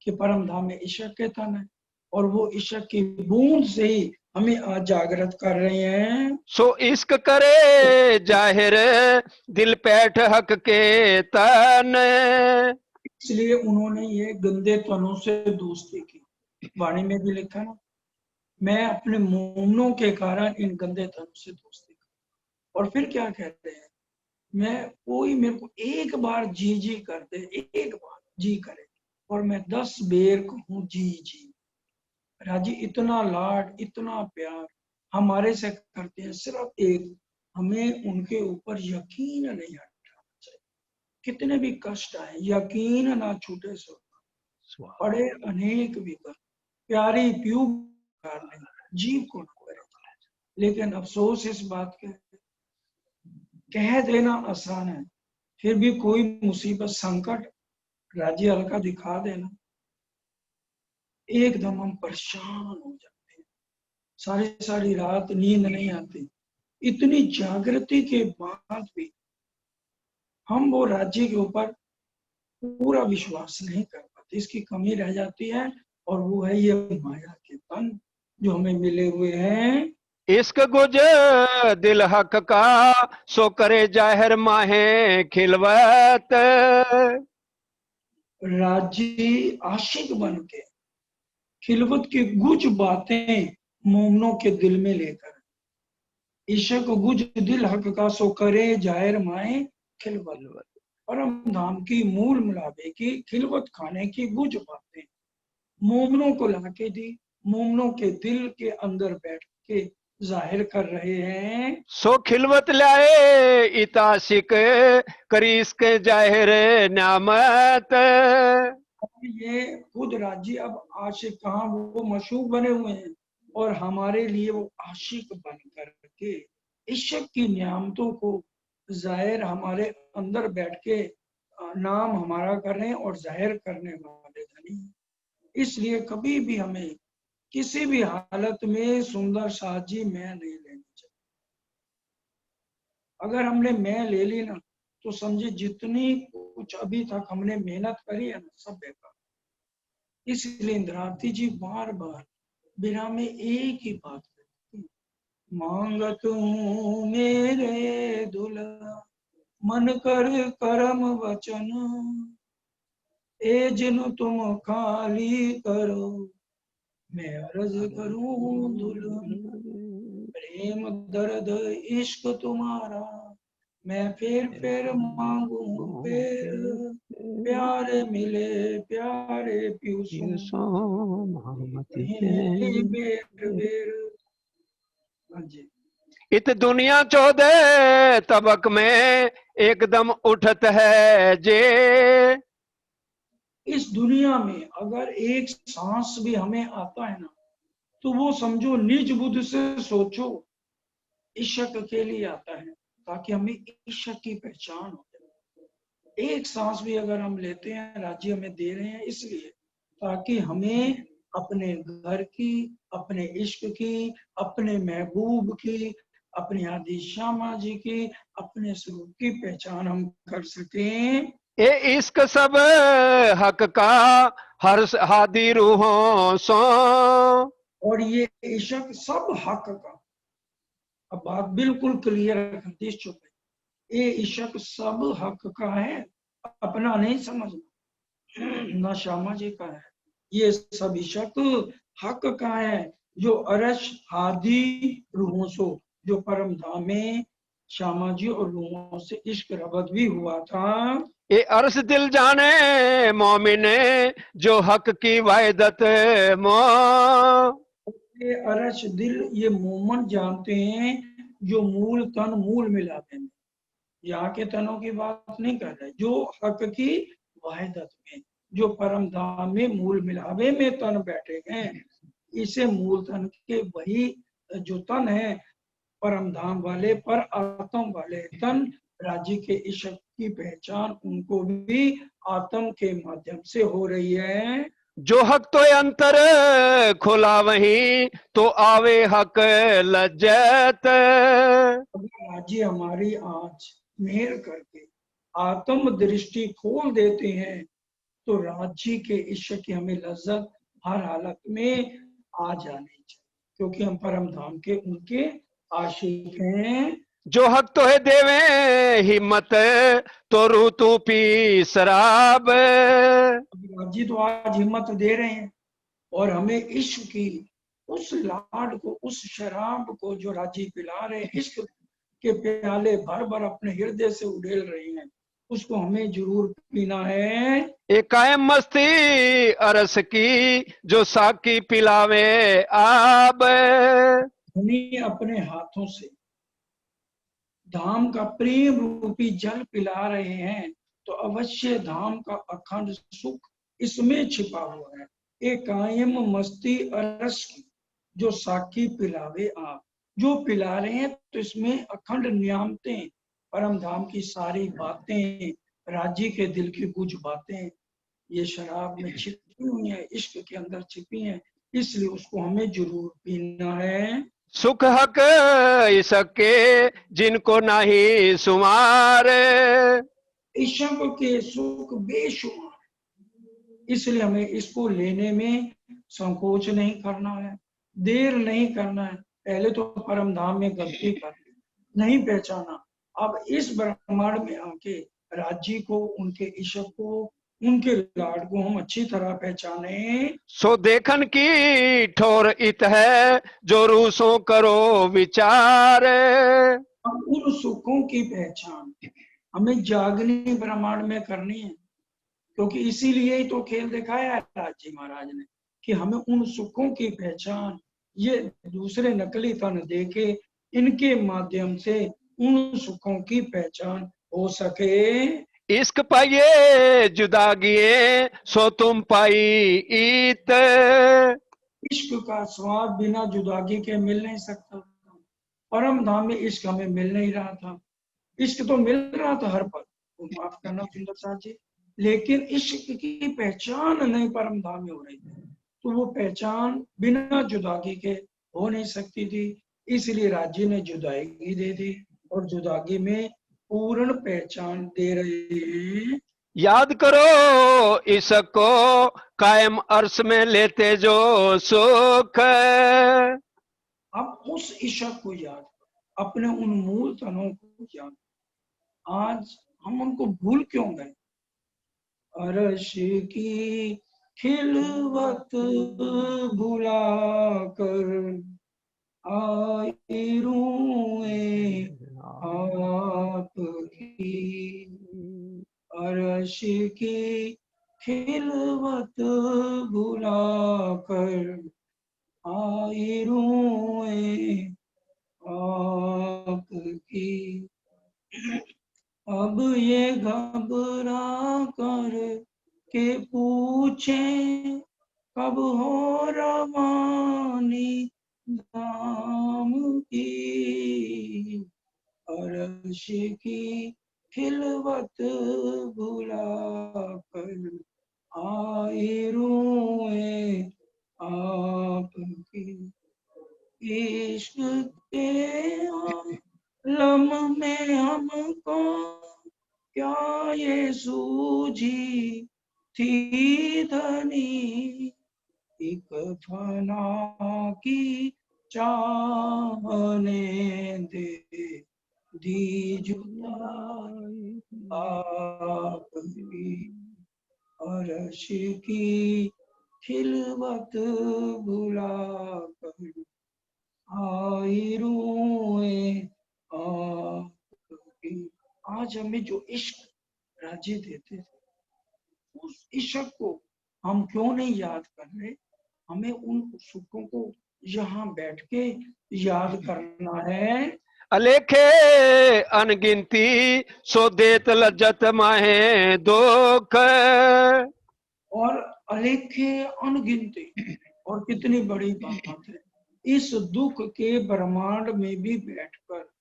कि परम धाम में इश्क के तन है, और वो इश्क की बूंद से ही हमें आज जागृत कर रहे हैं। सो इश्क करे जाहिर दिल पैठ हक के तन। इसलिए उन्होंने ये गंदे तनों से दोस्ती की। वाणी में भी लिखा ना, मैं अपने मोमनों के कारण इन गंदे तनों से दोस्ती कर। और फिर क्या कहते हैं, मैं कोई मेरे को एक बार जी जी कर दे, एक बार जी करे, और मैं 10 बेर कहूँ जी जी। राजी इतना लाड इतना प्यार हमारे से करते हैं, सिर्फ एक, हमें उनके ऊपर यकीन नहीं हटना चाहिए। कितने भी कष्ट आए यकीन ना छूटे सो, पड़े अनेक विपद, प्यारी प्यू कर ले, जीव को न करे। लेकिन अफसोस इस बात के, कह देना आसान है, फिर भी कोई मुसीबत संकट राज्य हल्का दिखा देना, एकदम हम परेशान हो जाते हैं, सारी सारी रात नींद नहीं आती। इतनी जागृति के बाद भी हम वो राज्य के ऊपर पूरा विश्वास नहीं कर पाते, इसकी कमी रह जाती है। और वो है ये माया के तन जो हमें मिले हुए हैं। इश्क गुज दिल हक का सो करे जाहिर माहे खिलवत। राज्य आशिक बन के खिलवत की कुछ बातें मोमनों के दिल में लेकर, इश्क गुज दिल हक का सो करे जाहिर माए खिलवत, परम धाम की मूल मुलाबे की खिलवत खाने की गुज बातें मोमनों को लाके दी, मोमनों के दिल के अंदर बैठ के जाहिर कर रहे हैं। सो खिलवत लाए इताशिक करी इसके जाहिर नामत। ये खुद राज्य अब आशिक कहाँ, वो मशहूर बने हुए हैं, और हमारे लिए वो आशिक बन करके इश्क की नियामतों को जाहिर हमारे अंदर बैठ के नाम हमारा कर रहे हैं और जाहिर करने वाले धनी। इसलिए कभी भी हमें किसी भी हालत में सुंदर साजी मैं नहीं लेनी चाहिए। अगर हमने मैं ले ली ना, तो समझे जितनी कुछ अभी तक हमने मेहनत करी है ना, सब बेकार। इसलिए इंद्रावती जी बार बार बिना में एक ही बात करती, मांगत हूँ मेरे दुल्हा मन कर करम वचन, ए जिन तुम खाली करो मैं अर्ज करूं दुल्हन, प्रेम दर्द इश्क तुम्हारा मैं फेर मांगू फेर, प्यारे मिले प्यारे प्यूसों बेर बेर। हाँ जी, इत दुनिया 14 तबक में एकदम उठत है जे। इस दुनिया में अगर एक सांस भी हमें आता है ना, तो वो समझो निज बुद्ध से सोचो इश्क के लिए आता है, ताकि हमें इश्क की पहचान हो जाए। एक सांस भी अगर हम लेते हैं, राज्य हमें दे रहे हैं इसलिए ताकि हमें अपने घर की, अपने इश्क की, अपने महबूब की, अपनी आदि श्यामा जी की, अपने स्वरूप की पहचान हम कर सकें। ए इश्क सब हक का हर हादी रूहों सो। और ये इश्क सब हक का, अब बात बिल्कुल क्लियर है, चुप है, ये इशक सब हक का है, अपना नहीं समझना, न श्यामा जी का है। ये सब इशक हक का है, जो अरश हादी रूहों सो, जो परम धाम में श्यामा जी और रूहों से इश्क रबत भी हुआ था। ये अर्श दिल जाने मोमिने, जो हक की वायदत मो। ये अरश दिल ये मोमन जानते हैं, जो मूल तन मूल मिलाते हैं। यहाँ के तनों की बात नहीं कर रहे, जो हक की वाहिदत में, जो परम धाम में मूल मिलावे में तन बैठे हैं, इसे मूल तन के वही जो तन है परम धाम वाले पर आत्म वाले तन राज्य के इश्क की पहचान उनको भी आत्म के माध्यम से हो रही है। जो हक तो अंतर खुला वहीं, तो आवे हक लज्जत। अगर राज्य हमारी आज मेहर करके आत्म दृष्टि खोल देते हैं, तो राज्य के इश्क की हमें लज्जत हर हालत में आ जानी चाहिए, क्योंकि हम परम धाम के उनके आशिक हैं। जो हक तो है देवे हिम्मत, तो रू तू पी शराब। राज्य तो आज हिम्मत दे रहे हैं और हमें इश्क की उस लाड को, उस शराब को जो राजी पिला रहे हैं, इश्क के प्याले भर भर अपने हृदय से उड़ेल रहे हैं, उसको हमें जरूर पीना है। एक कायम मस्ती अरस की, जो साकी पिलावे आब। उन्हीं अपने हाथों से धाम का प्रेम रूपी जल पिला रहे हैं, तो अवश्य धाम का अखंड सुख इसमें छिपा हुआ है। एक कायम मस्ती अरस की, जो साकी पिलावे आप, जो पिला रहे हैं, तो इसमें अखंड नियामतें, परम धाम की सारी बातें, राज्य के दिल की कुछ बातें ये शराब में छिपी हुई है, इश्क के अंदर छिपी हैं, इसलिए उसको हमें जरूर पीना है। सुख हक इसके, जिनको नहीं सुमार। इश्क के सुख बेशुमार, इसलिए हमें इसको लेने में संकोच नहीं करना है, देर नहीं करना है। पहले तो परम धाम में गलती कर ली, नहीं पहचाना, अब इस ब्रह्मांड में आके राज्य को, उनके इश्क को, उनके लाड को हम अच्छी तरह पहचाने। सो देखन की ठोर इत है, जो रूसों करो विचार। अब उन सुखों की पहचान हमें जागनी ब्रह्मांड में करनी है, क्योंकि इसीलिए ही तो खेल दिखाया है राज जी महाराज ने, कि हमें उन सुखों की पहचान ये दूसरे नकली तन देके इनके माध्यम से उन सुखों की पहचान हो सके। इश्क पाइए जुदागिए, सो तुम पाई ईत। इश्क का स्वाद बिना जुदागी के मिल नहीं सकता, परम धाम में इश्क हमें मिल नहीं रहा था। इश्क तो मिल रहा था हर पल, माफ करना सुंदर साथ जी, लेकिन इश्क की पहचान नहीं परम धाम में हो रही थी, तो वो पहचान बिना जुदागी के हो नहीं सकती थी। इसलिए राज्य ने जुदागी दे दी और जुदागी में पूर्ण पहचान दे रहे हैं। याद करो इसको, कायम अर्श में लेते जो सुख। अब उस इश्क को याद, अपने उन मूल तनों को याद, आज हम उनको भूल क्यों गए। अरश की खिलवत भुला कर आई रूए आपकी, अरश की खिलवत भुला कर आई रूए आपकी। अब ये घबरा कर के पूछे, कब हो रवानी धाम की, अरश की खिलवत भुला कर आई रूए आपकी। इश्क के आलम में हमको क्या ये सूझी थी धनी, एक फना की चाहने दे दीजुताई आपकी, अरश की खिलवत भुला कर आई रूए आपकी। आज हमें जो इश्क राजी देते थे, उस इश्क को हम क्यों नहीं याद कर रहे? हमें उन सुखों को यहाँ बैठ के याद करना है। अलेखे अनगिनती सो देत लज्जत माहे दुख। और अलेखे अनगिनती, और कितनी बड़ी बात है, इस दुख के ब्रह्मांड में भी बैठकर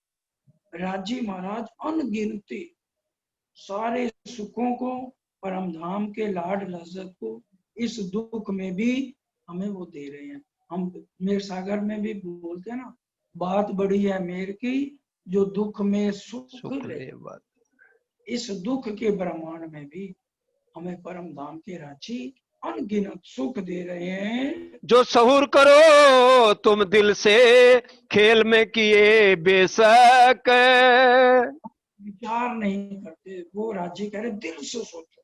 राजी महाराज अनगिनती सारे सुखों को, परम धाम के लाड लज्जत को इस दुख में भी हमें वो दे रहे हैं। हम मेर सागर में भी बोलते हैं ना, बात बड़ी है मेर की, जो दुख में सुख ले। इस दुख के ब्रह्मांड में भी हमें परम धाम के राजी अनगिनत सुख दे रहे हैं। जो सहूर करो तुम दिल से खेल में किए बेशक। विचार नहीं करते, वो राजी कह रहे दिल से सोचो,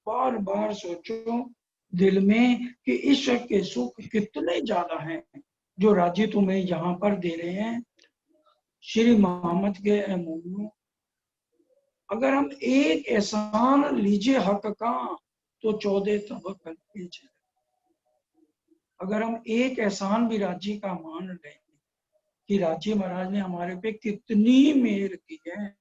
बार बार सोचो दिल में कि ईश्वर के सुख कितने ज्यादा हैं जो राजी तुम्हें यहाँ पर दे रहे हैं। श्री मोहम्मद के मोमिनों, अगर हम एक एहसान लीजिए हक का तो 14 तबक लीजिए। अगर हम एक एहसान भी राजी का मान लें कि राजी महाराज ने हमारे पे कितनी मेहर की है,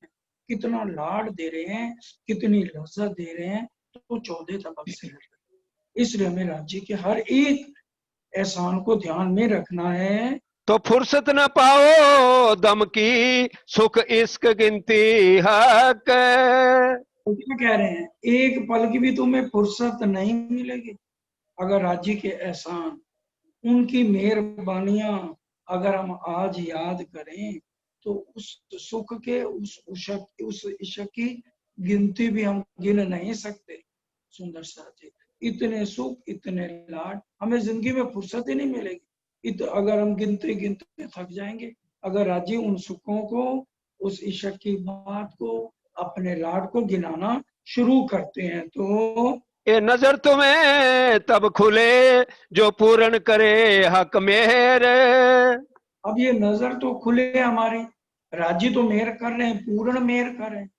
कितना लाड दे रहे हैं, कितनी लज्जत दे रहे हैं, तो 14 तबक से इसलिए हमें राज्य के हर एक एहसान को ध्यान में रखना है। तो फुर्सत न पाओ दम की सुख इश्क गिनती हक। तो क्या कह रहे हैं, एक पल की भी तुम्हें फुर्सत नहीं मिलेगी अगर राज्य के एहसान, उनकी मेहरबानियां अगर हम आज याद करें तो उस सुख के, उस इश्क की गिनती भी हम गिन नहीं सकते। सुंदर साथ जी, इतने सुख, इतने लाड, हमें जिंदगी में फुर्सत ही नहीं मिलेगी अगर हम गिनते गिनते थक जाएंगे। अगर राजी उन सुखों को, उस इश्क की बात को, अपने लाड को गिनाना शुरू करते हैं तो ये नजर तुम्हें तब खुले जो पूर्ण करे हक मेरे। अब ये नजर तो खुले हमारी, राजी तो मेहर कर रहे हैं, पूर्ण मेहर कर रहे हैं।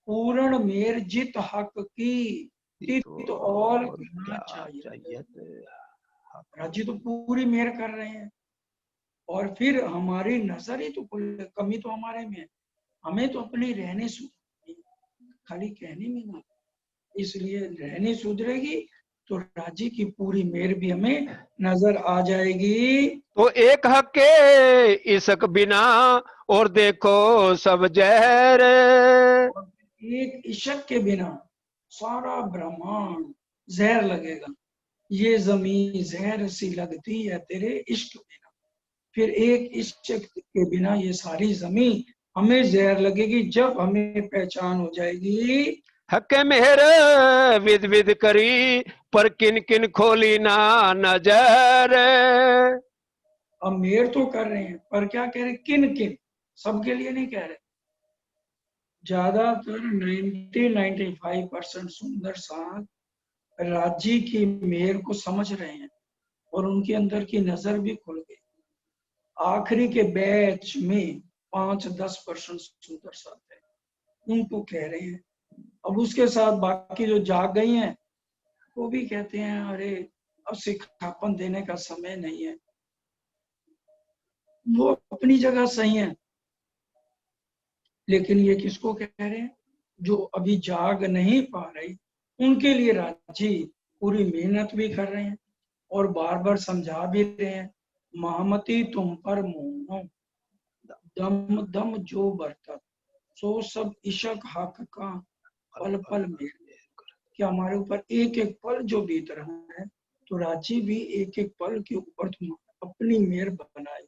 पूर्ण मेहर जित हक की तित और करना चाहिए। राजी तो पूरी मेहर कर रहे हैं, और फिर हमारी नजर ही तो खुले, कमी तो हमारे में है। हमें तो अपनी रहने सुधरनी, खाली कहने में ना, इसलिए रहने सुधरेगी तो राजी की पूरी मेहर भी हमें नजर आ जाएगी। तो एक हक के इश्क बिना और देखो सब जहर। एक इश्क के बिना सारा ब्रह्मांड जहर लगेगा, ये जमीन जहर सी लगती है तेरे इश्क बिना। फिर एक इश्क के बिना ये सारी जमीन हमें जहर लगेगी जब हमें पहचान हो जाएगी। हक मेहर विद विद करी पर किन किन खोली ना नजर। अब मेहर तो कर रहे हैं, पर क्या कह रहे, किन किन, सबके लिए नहीं कह रहे। ज्यादातर 90-95% सुंदर साथ राजी की मेहर को समझ रहे हैं और उनके अंदर की नजर भी खुल गई। आखिरी के बैच में 5-10% सुंदर साथ है, उनको कह रहे हैं। अब उसके साथ बाकी जो जाग गई हैं वो भी कहते हैं अरे अब सिखापन देने का समय नहीं है। वो अपनी जगह सही है, लेकिन ये किसको कह रहे हैं, जो अभी जाग नहीं पा रही, उनके लिए राजी पूरी मेहनत भी कर रहे हैं और बार बार समझा भी रहे हैं। महामती तुम पर मोह दम दम जो बरतत, सो सब इश्क हक का पल पल मेहर। कि हमारे ऊपर एक एक पल जो बीत रहा है, तो राजी भी एक एक पल के ऊपर तुम अपनी मेहर बनाए,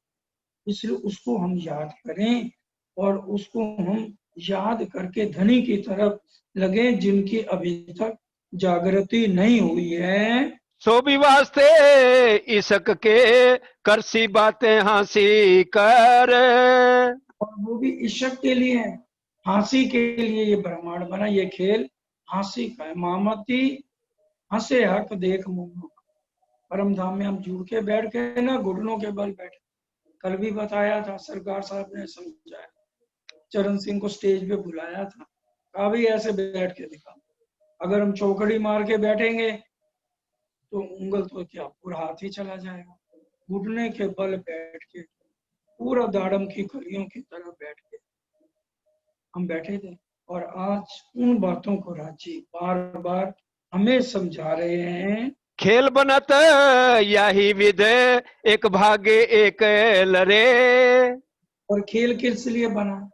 इसलिए उसको हम याद करें और उसको हम याद करके धनी की तरफ लगे जिनकी अभी तक जागृति नहीं हुई है। सो भी वास्ते इश्क के करसी बातें हासी कर। और वो भी इश्क के लिए है, हंसी के लिए ये ब्रह्मांड बना, ये खेल हंसी का है। मामती हंसे हक देख मुन्नो, परम धाम में हम जुड़ के बैठ के ना, घुटनों के बल बैठे। कल भी बताया था, सरकार साहब ने समझाया, चरण सिंह को स्टेज पे बुलाया था, कहा भी ऐसे बैठ के दिखा। अगर हम चौकड़ी मार के बैठेंगे तो उंगल तो क्या पूरा हाथ ही चला जाएगा। घुटने के बल बैठ के, पूरा दाड़म की कलियों की तरह बैठ के हम बैठे थे। और आज उन बातों को राजी बार बार हमें समझा रहे हैं। खेल बनत यही विध, एक भागे एक लरे। और खेल किस लिए बना?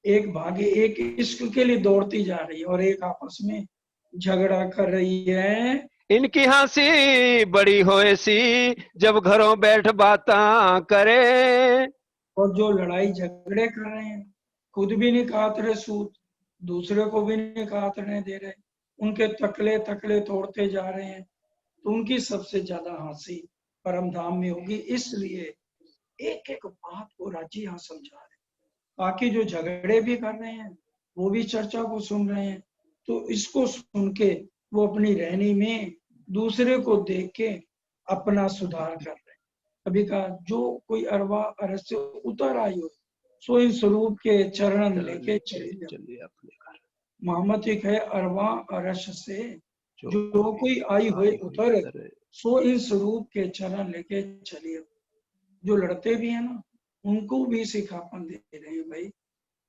एक भागे एक इश्क के लिए दौड़ती जा रही है, और एक आपस में झगड़ा कर रही है। इनकी हंसी बड़ी होए सी, जब घरों बैठ बातां करे। और जो लड़ाई झगड़े कर रहे हैं, खुद भी नहीं काट रहे सूत, दूसरे को भी नहीं काटने दे रहे, उनके तकले तकले तोड़ते जा रहे हैं, तो उनकी सबसे ज्यादा हंसी परम धाम में होगी। इसलिए एक एक बात को राजी यहाँ समझा रहे हैं। बाकी जो झगड़े भी कर रहे हैं वो भी चर्चा को सुन रहे हैं, तो इसको सुन के वो अपनी रहनी में दूसरे को देख के अपना सुधार कर रहे हैं। कभी कहा जो कोई अरवा अरस से उतर आई हो, सो इन स्वरूप के चरण लेके चलिए अपने घर। मोहम्मद एक है, अरवा अरस से जो कोई आई हुए उतर, सो इन स्वरूप के चरण लेके चलिए। जो लड़ते भी है ना, उनको भी सिखापन दे रहे हैं, भाई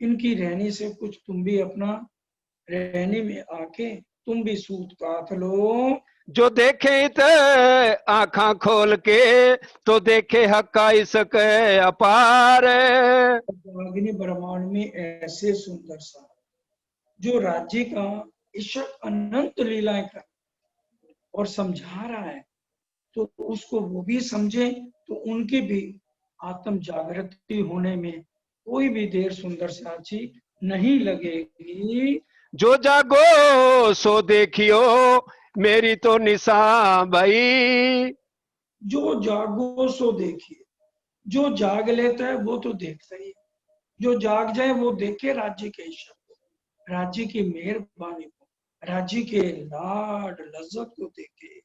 इनकी रहनी से कुछ तुम भी अपना रहनी में आके तुम भी सूत काट लो। जो देखे इत आंखा खोल के, तो देखे हक्का इसक अपार। अग्नि ब्रह्मांड में ऐसे सुंदर सा जो राज्य का इश्क अनंत लीलाएं कर और समझा रहा है, तो उसको वो भी समझे, तो उनकी भी आत्म जागृति होने में कोई भी देर सुंदर साची नहीं लगेगी। जो जागो सो देखियो, मेरी तो निशा भाई। जो जागो सो देखिए, जो जाग लेता है वो तो देखता ही है, जो जाग जाए वो देखे राज्य के इश्क को, राज्य की मेहरबानी को, राज्य के लाड लज्जत को देखे।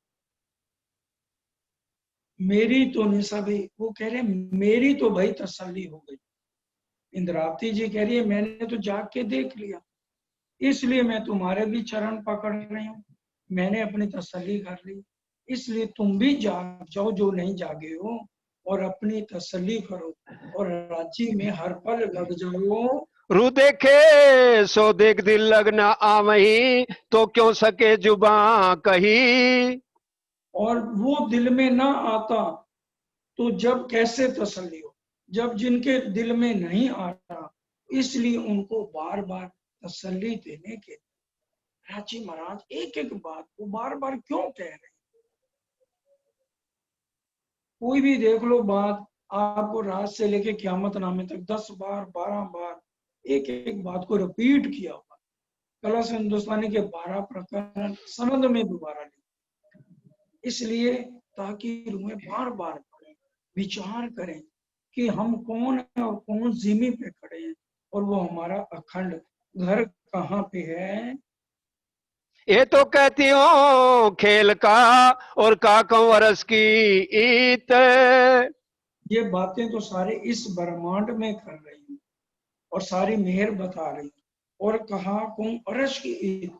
मेरी तो निशा भाई, वो कह रहे मेरी तो भाई तसल्ली हो गई। इंद्रावती जी कह रही है मैंने तो जाग के देख लिया, इसलिए मैं तुम्हारे भी चरण पकड़ रही हूँ, मैंने अपनी तसल्ली कर ली। इसलिए तुम भी जाग जाओ जो नहीं जागे हो, और अपनी तसल्ली करो और राज्य में हर पल लग जाओ। रू देखे सो देख दिल लगना आवही, तो क्यों सके जुबा कही। और वो दिल में ना आता तो जब कैसे तसल्ली हो, जब जिनके दिल में नहीं आ रहा, इसलिए उनको बार बार तसल्ली देने के राजी महाराज एक एक बात को बार बार क्यों कह रहे हैं। कोई भी देख लो बात, आपको रात से लेके क़यामत नामे तक 10 बार 12 बार एक एक बात को रिपीट किया हुआ। कलश हिंदुस्तानी के 12 प्रकरण सनद में दोबारा लिखे, इसलिए ताकि रूहें बार बार विचार करें कि हम कौन है और कौन जिमी पे खड़े हैं, और वो हमारा अखंड घर कहाँ पे है। ये तो कहती हूँ खेल का, और का कंवरस की ईत। ये बातें तो सारे इस ब्रह्मांड में कर रही हैं और सारी मेहर बता रही, और कहा कुम अरश की ईद,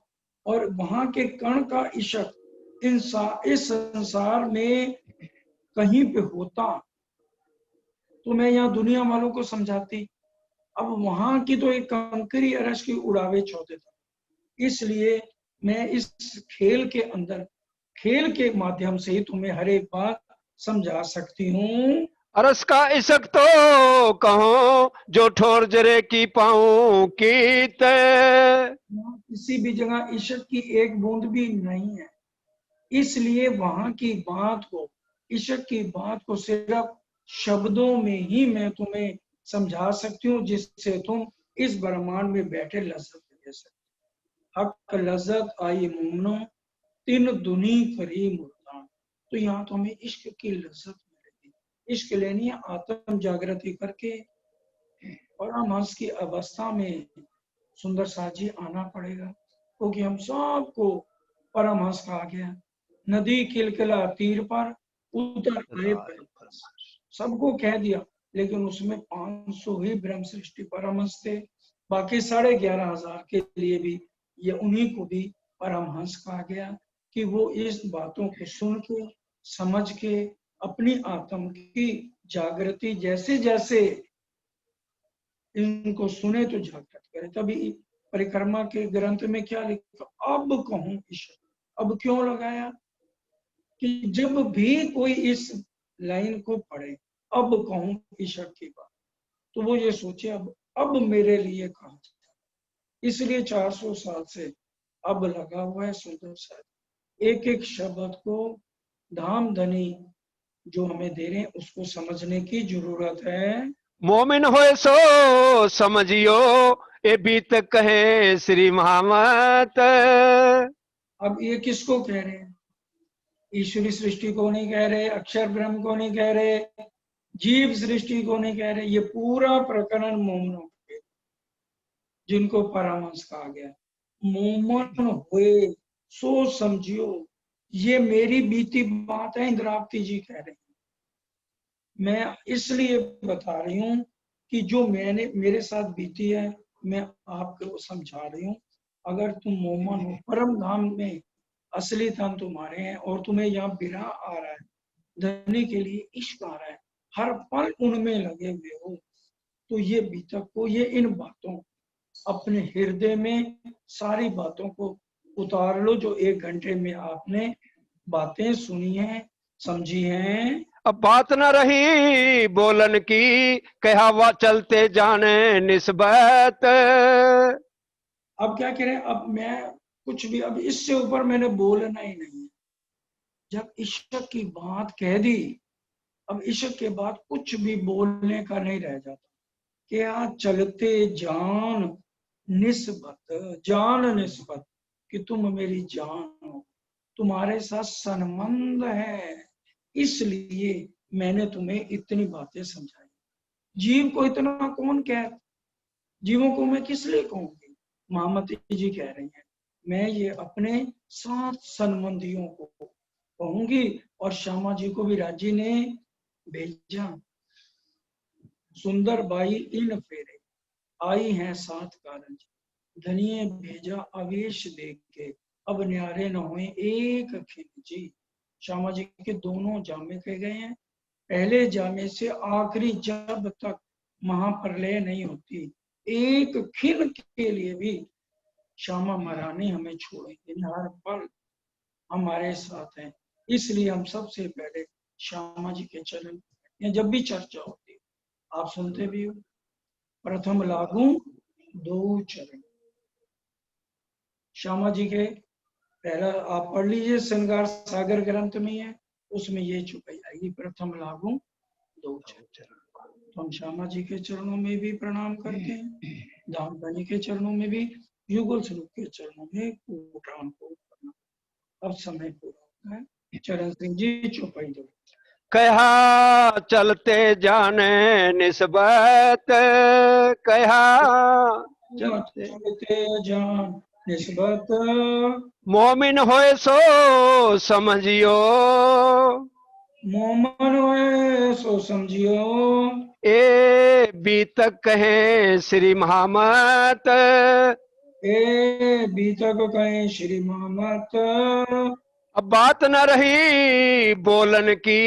और वहां के कण का इशक इस संसार में कहीं पे होता तो मैं यहाँ दुनिया वालों को समझाती। अब वहां की तो एक कंकरी अरश की उड़ावे छोड़ते था, इसलिए मैं इस खेल के अंदर, खेल के माध्यम से ही तुम्हें हर एक बात समझा सकती हूँ। अरस का इशक तो कहो, जो ठोर जरे की पाऊं कीत। किसी भी जगह इश्क की एक बूंद भी नहीं है, इसलिए वहां की बात को, इश्क की बात को सिर्फ शब्दों में ही मैं तुम्हें समझा सकती हूँ, जिससे तुम इस ब्रह्मांड में बैठे लज्जत ले सकते। हक लज्जत आई मुमनो, तीन दुनी करी मुल्तान। तो यहाँ तो हमें इश्क की लज्जत मिलेगी। इश्क लेनी है आत्म जागृति करके, परमहंस की अवस्था में सुंदर साथ जी आना पड़ेगा, क्योंकि हम सबको परमहंस कहा गया। नदी किलकिला तीर पर उतर आए परमहंस, सबको कह दिया, लेकिन उसमें 500 ही ब्रह्म सृष्टि परमहंस थे। बाकी 11,500 के लिए भी ये उन्हीं को भी परमहंस कहा गया कि वो इस बातों को सुन के समझ के अपनी आत्म की जागृति जैसे जैसे इनको सुने तो जागृत करे। तभी परिक्रमा के ग्रंथ में क्या लिखा, अब कहूं ईश्वर। अब क्यों लगाया कि जब भी कोई इस लाइन को पढ़े, अब कहूं ईश्वर की बात, तो वो ये सोचे अब मेरे लिए कहा। इसलिए 400 साल से अब लगा हुआ है सुंदर सा। एक एक शब्द को धाम धनी जो हमें दे रहे हैं उसको समझने की जरूरत है। मोमिन होए सो समझियो, ए बीत कहे श्री महामत। अब ये किसको कह रहे हैं? ईश्वरी सृष्टि को नहीं कह रहे, अक्षर ब्रह्म को नहीं कह रहे, जीव सृष्टि को नहीं कह रहे। ये पूरा प्रकरण मोमनों के, जिनको परमहंस कहा गया। मोमन हुए सो समझियो, ये मेरी बीती बात है, इंद्रावती जी कह रहे हैं। मैं इसलिए बता रही हूँ कि जो मैंने मेरे साथ बीती है मैं आपको समझा रही हूँ। अगर तुम मोमन हो, परम धाम में असली धन तुम्हारे हैं और तुम्हें यहाँ बिरह आ रहा है, धनी के लिए इश्क आ रहा है, हर पल उनमें लगे हुए हो, तो ये बीतक को, ये इन बातों अपने हृदय में सारी बातों को उतार लो जो 1 घंटे में आपने बातें सुनी हैं, समझी हैं। अब बात न रही बोलन की, कहा वा चलते जाने निस्बत। अब क्या कह रहे हैं, अब मैं कुछ भी, अब इससे ऊपर मैंने बोलना ही नहीं है। जब ईश्वर की बात कह दी, अब ईश्वर के बाद कुछ भी बोलने का नहीं रह जाता। क्या चलते जान निस्बत, जान निस्बत, कि तुम मेरी जान हो, तुम्हारे साथ संबंध है, इसलिए मैंने तुम्हें इतनी बातें समझाई। जीव को इतना कौन कह, जीवों को मैं किस लिए कहूंगी? महामती जी कह रही हैं, मैं ये अपने 7 संबंधियों को कहूंगी। और श्यामा जी को भी राजी ने भेजा, सुंदर बाई इन फेरे आई हैं 7 कारण, धनिये भेजा आवेश देख के, अब न्यारे न हुए एक खिलजी। श्यामा जी के दोनों जामे कहे गए हैं। पहले जामे से आखिरी जब तक महाप्रलय नहीं होती, एक खिल के लिए भी श्यामा महारानी हमें छोड़ेंगे, हर पल हमारे साथ हैं। इसलिए हम सबसे पहले श्यामा जी के चरण, या जब भी चर्चा होती है आप सुनते भी हो, प्रथम लागू 2 चरण। श्यामा जी के पहला आप पढ़ लीजिए, श्रृंगार सागर ग्रंथ में है, उसमें ये चुपाई आएगी, प्रथम लागू 2 चरण। तो हम श्यामा जी के चरणों में भी प्रणाम करते हैं, धाम धनी के चरणों में भी, युगल स्वरूप के चरणों में प्रणाम करना। अब समय पूरा होता है, चरण सिंह जी चौपाई दो। कहा चलते जाने निस्बत, कहा चलते जान निस्बत, मोमिन होए सो समझियो, मोमन होए सो समझियो, ए बीतक कहे श्री महामत। ए बीतक कहें श्री महामत। अब बात न रही बोलन की,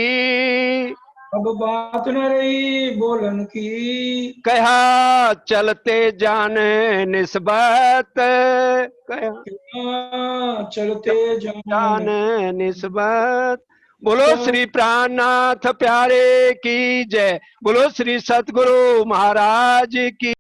अब बात न रही बोलन की, कहा चलते जाने निस्बत, कहा चलते जाने निस्बत। बोलो श्री प्राणनाथ प्यारे की जय, बोलो श्री सतगुरु महाराज की।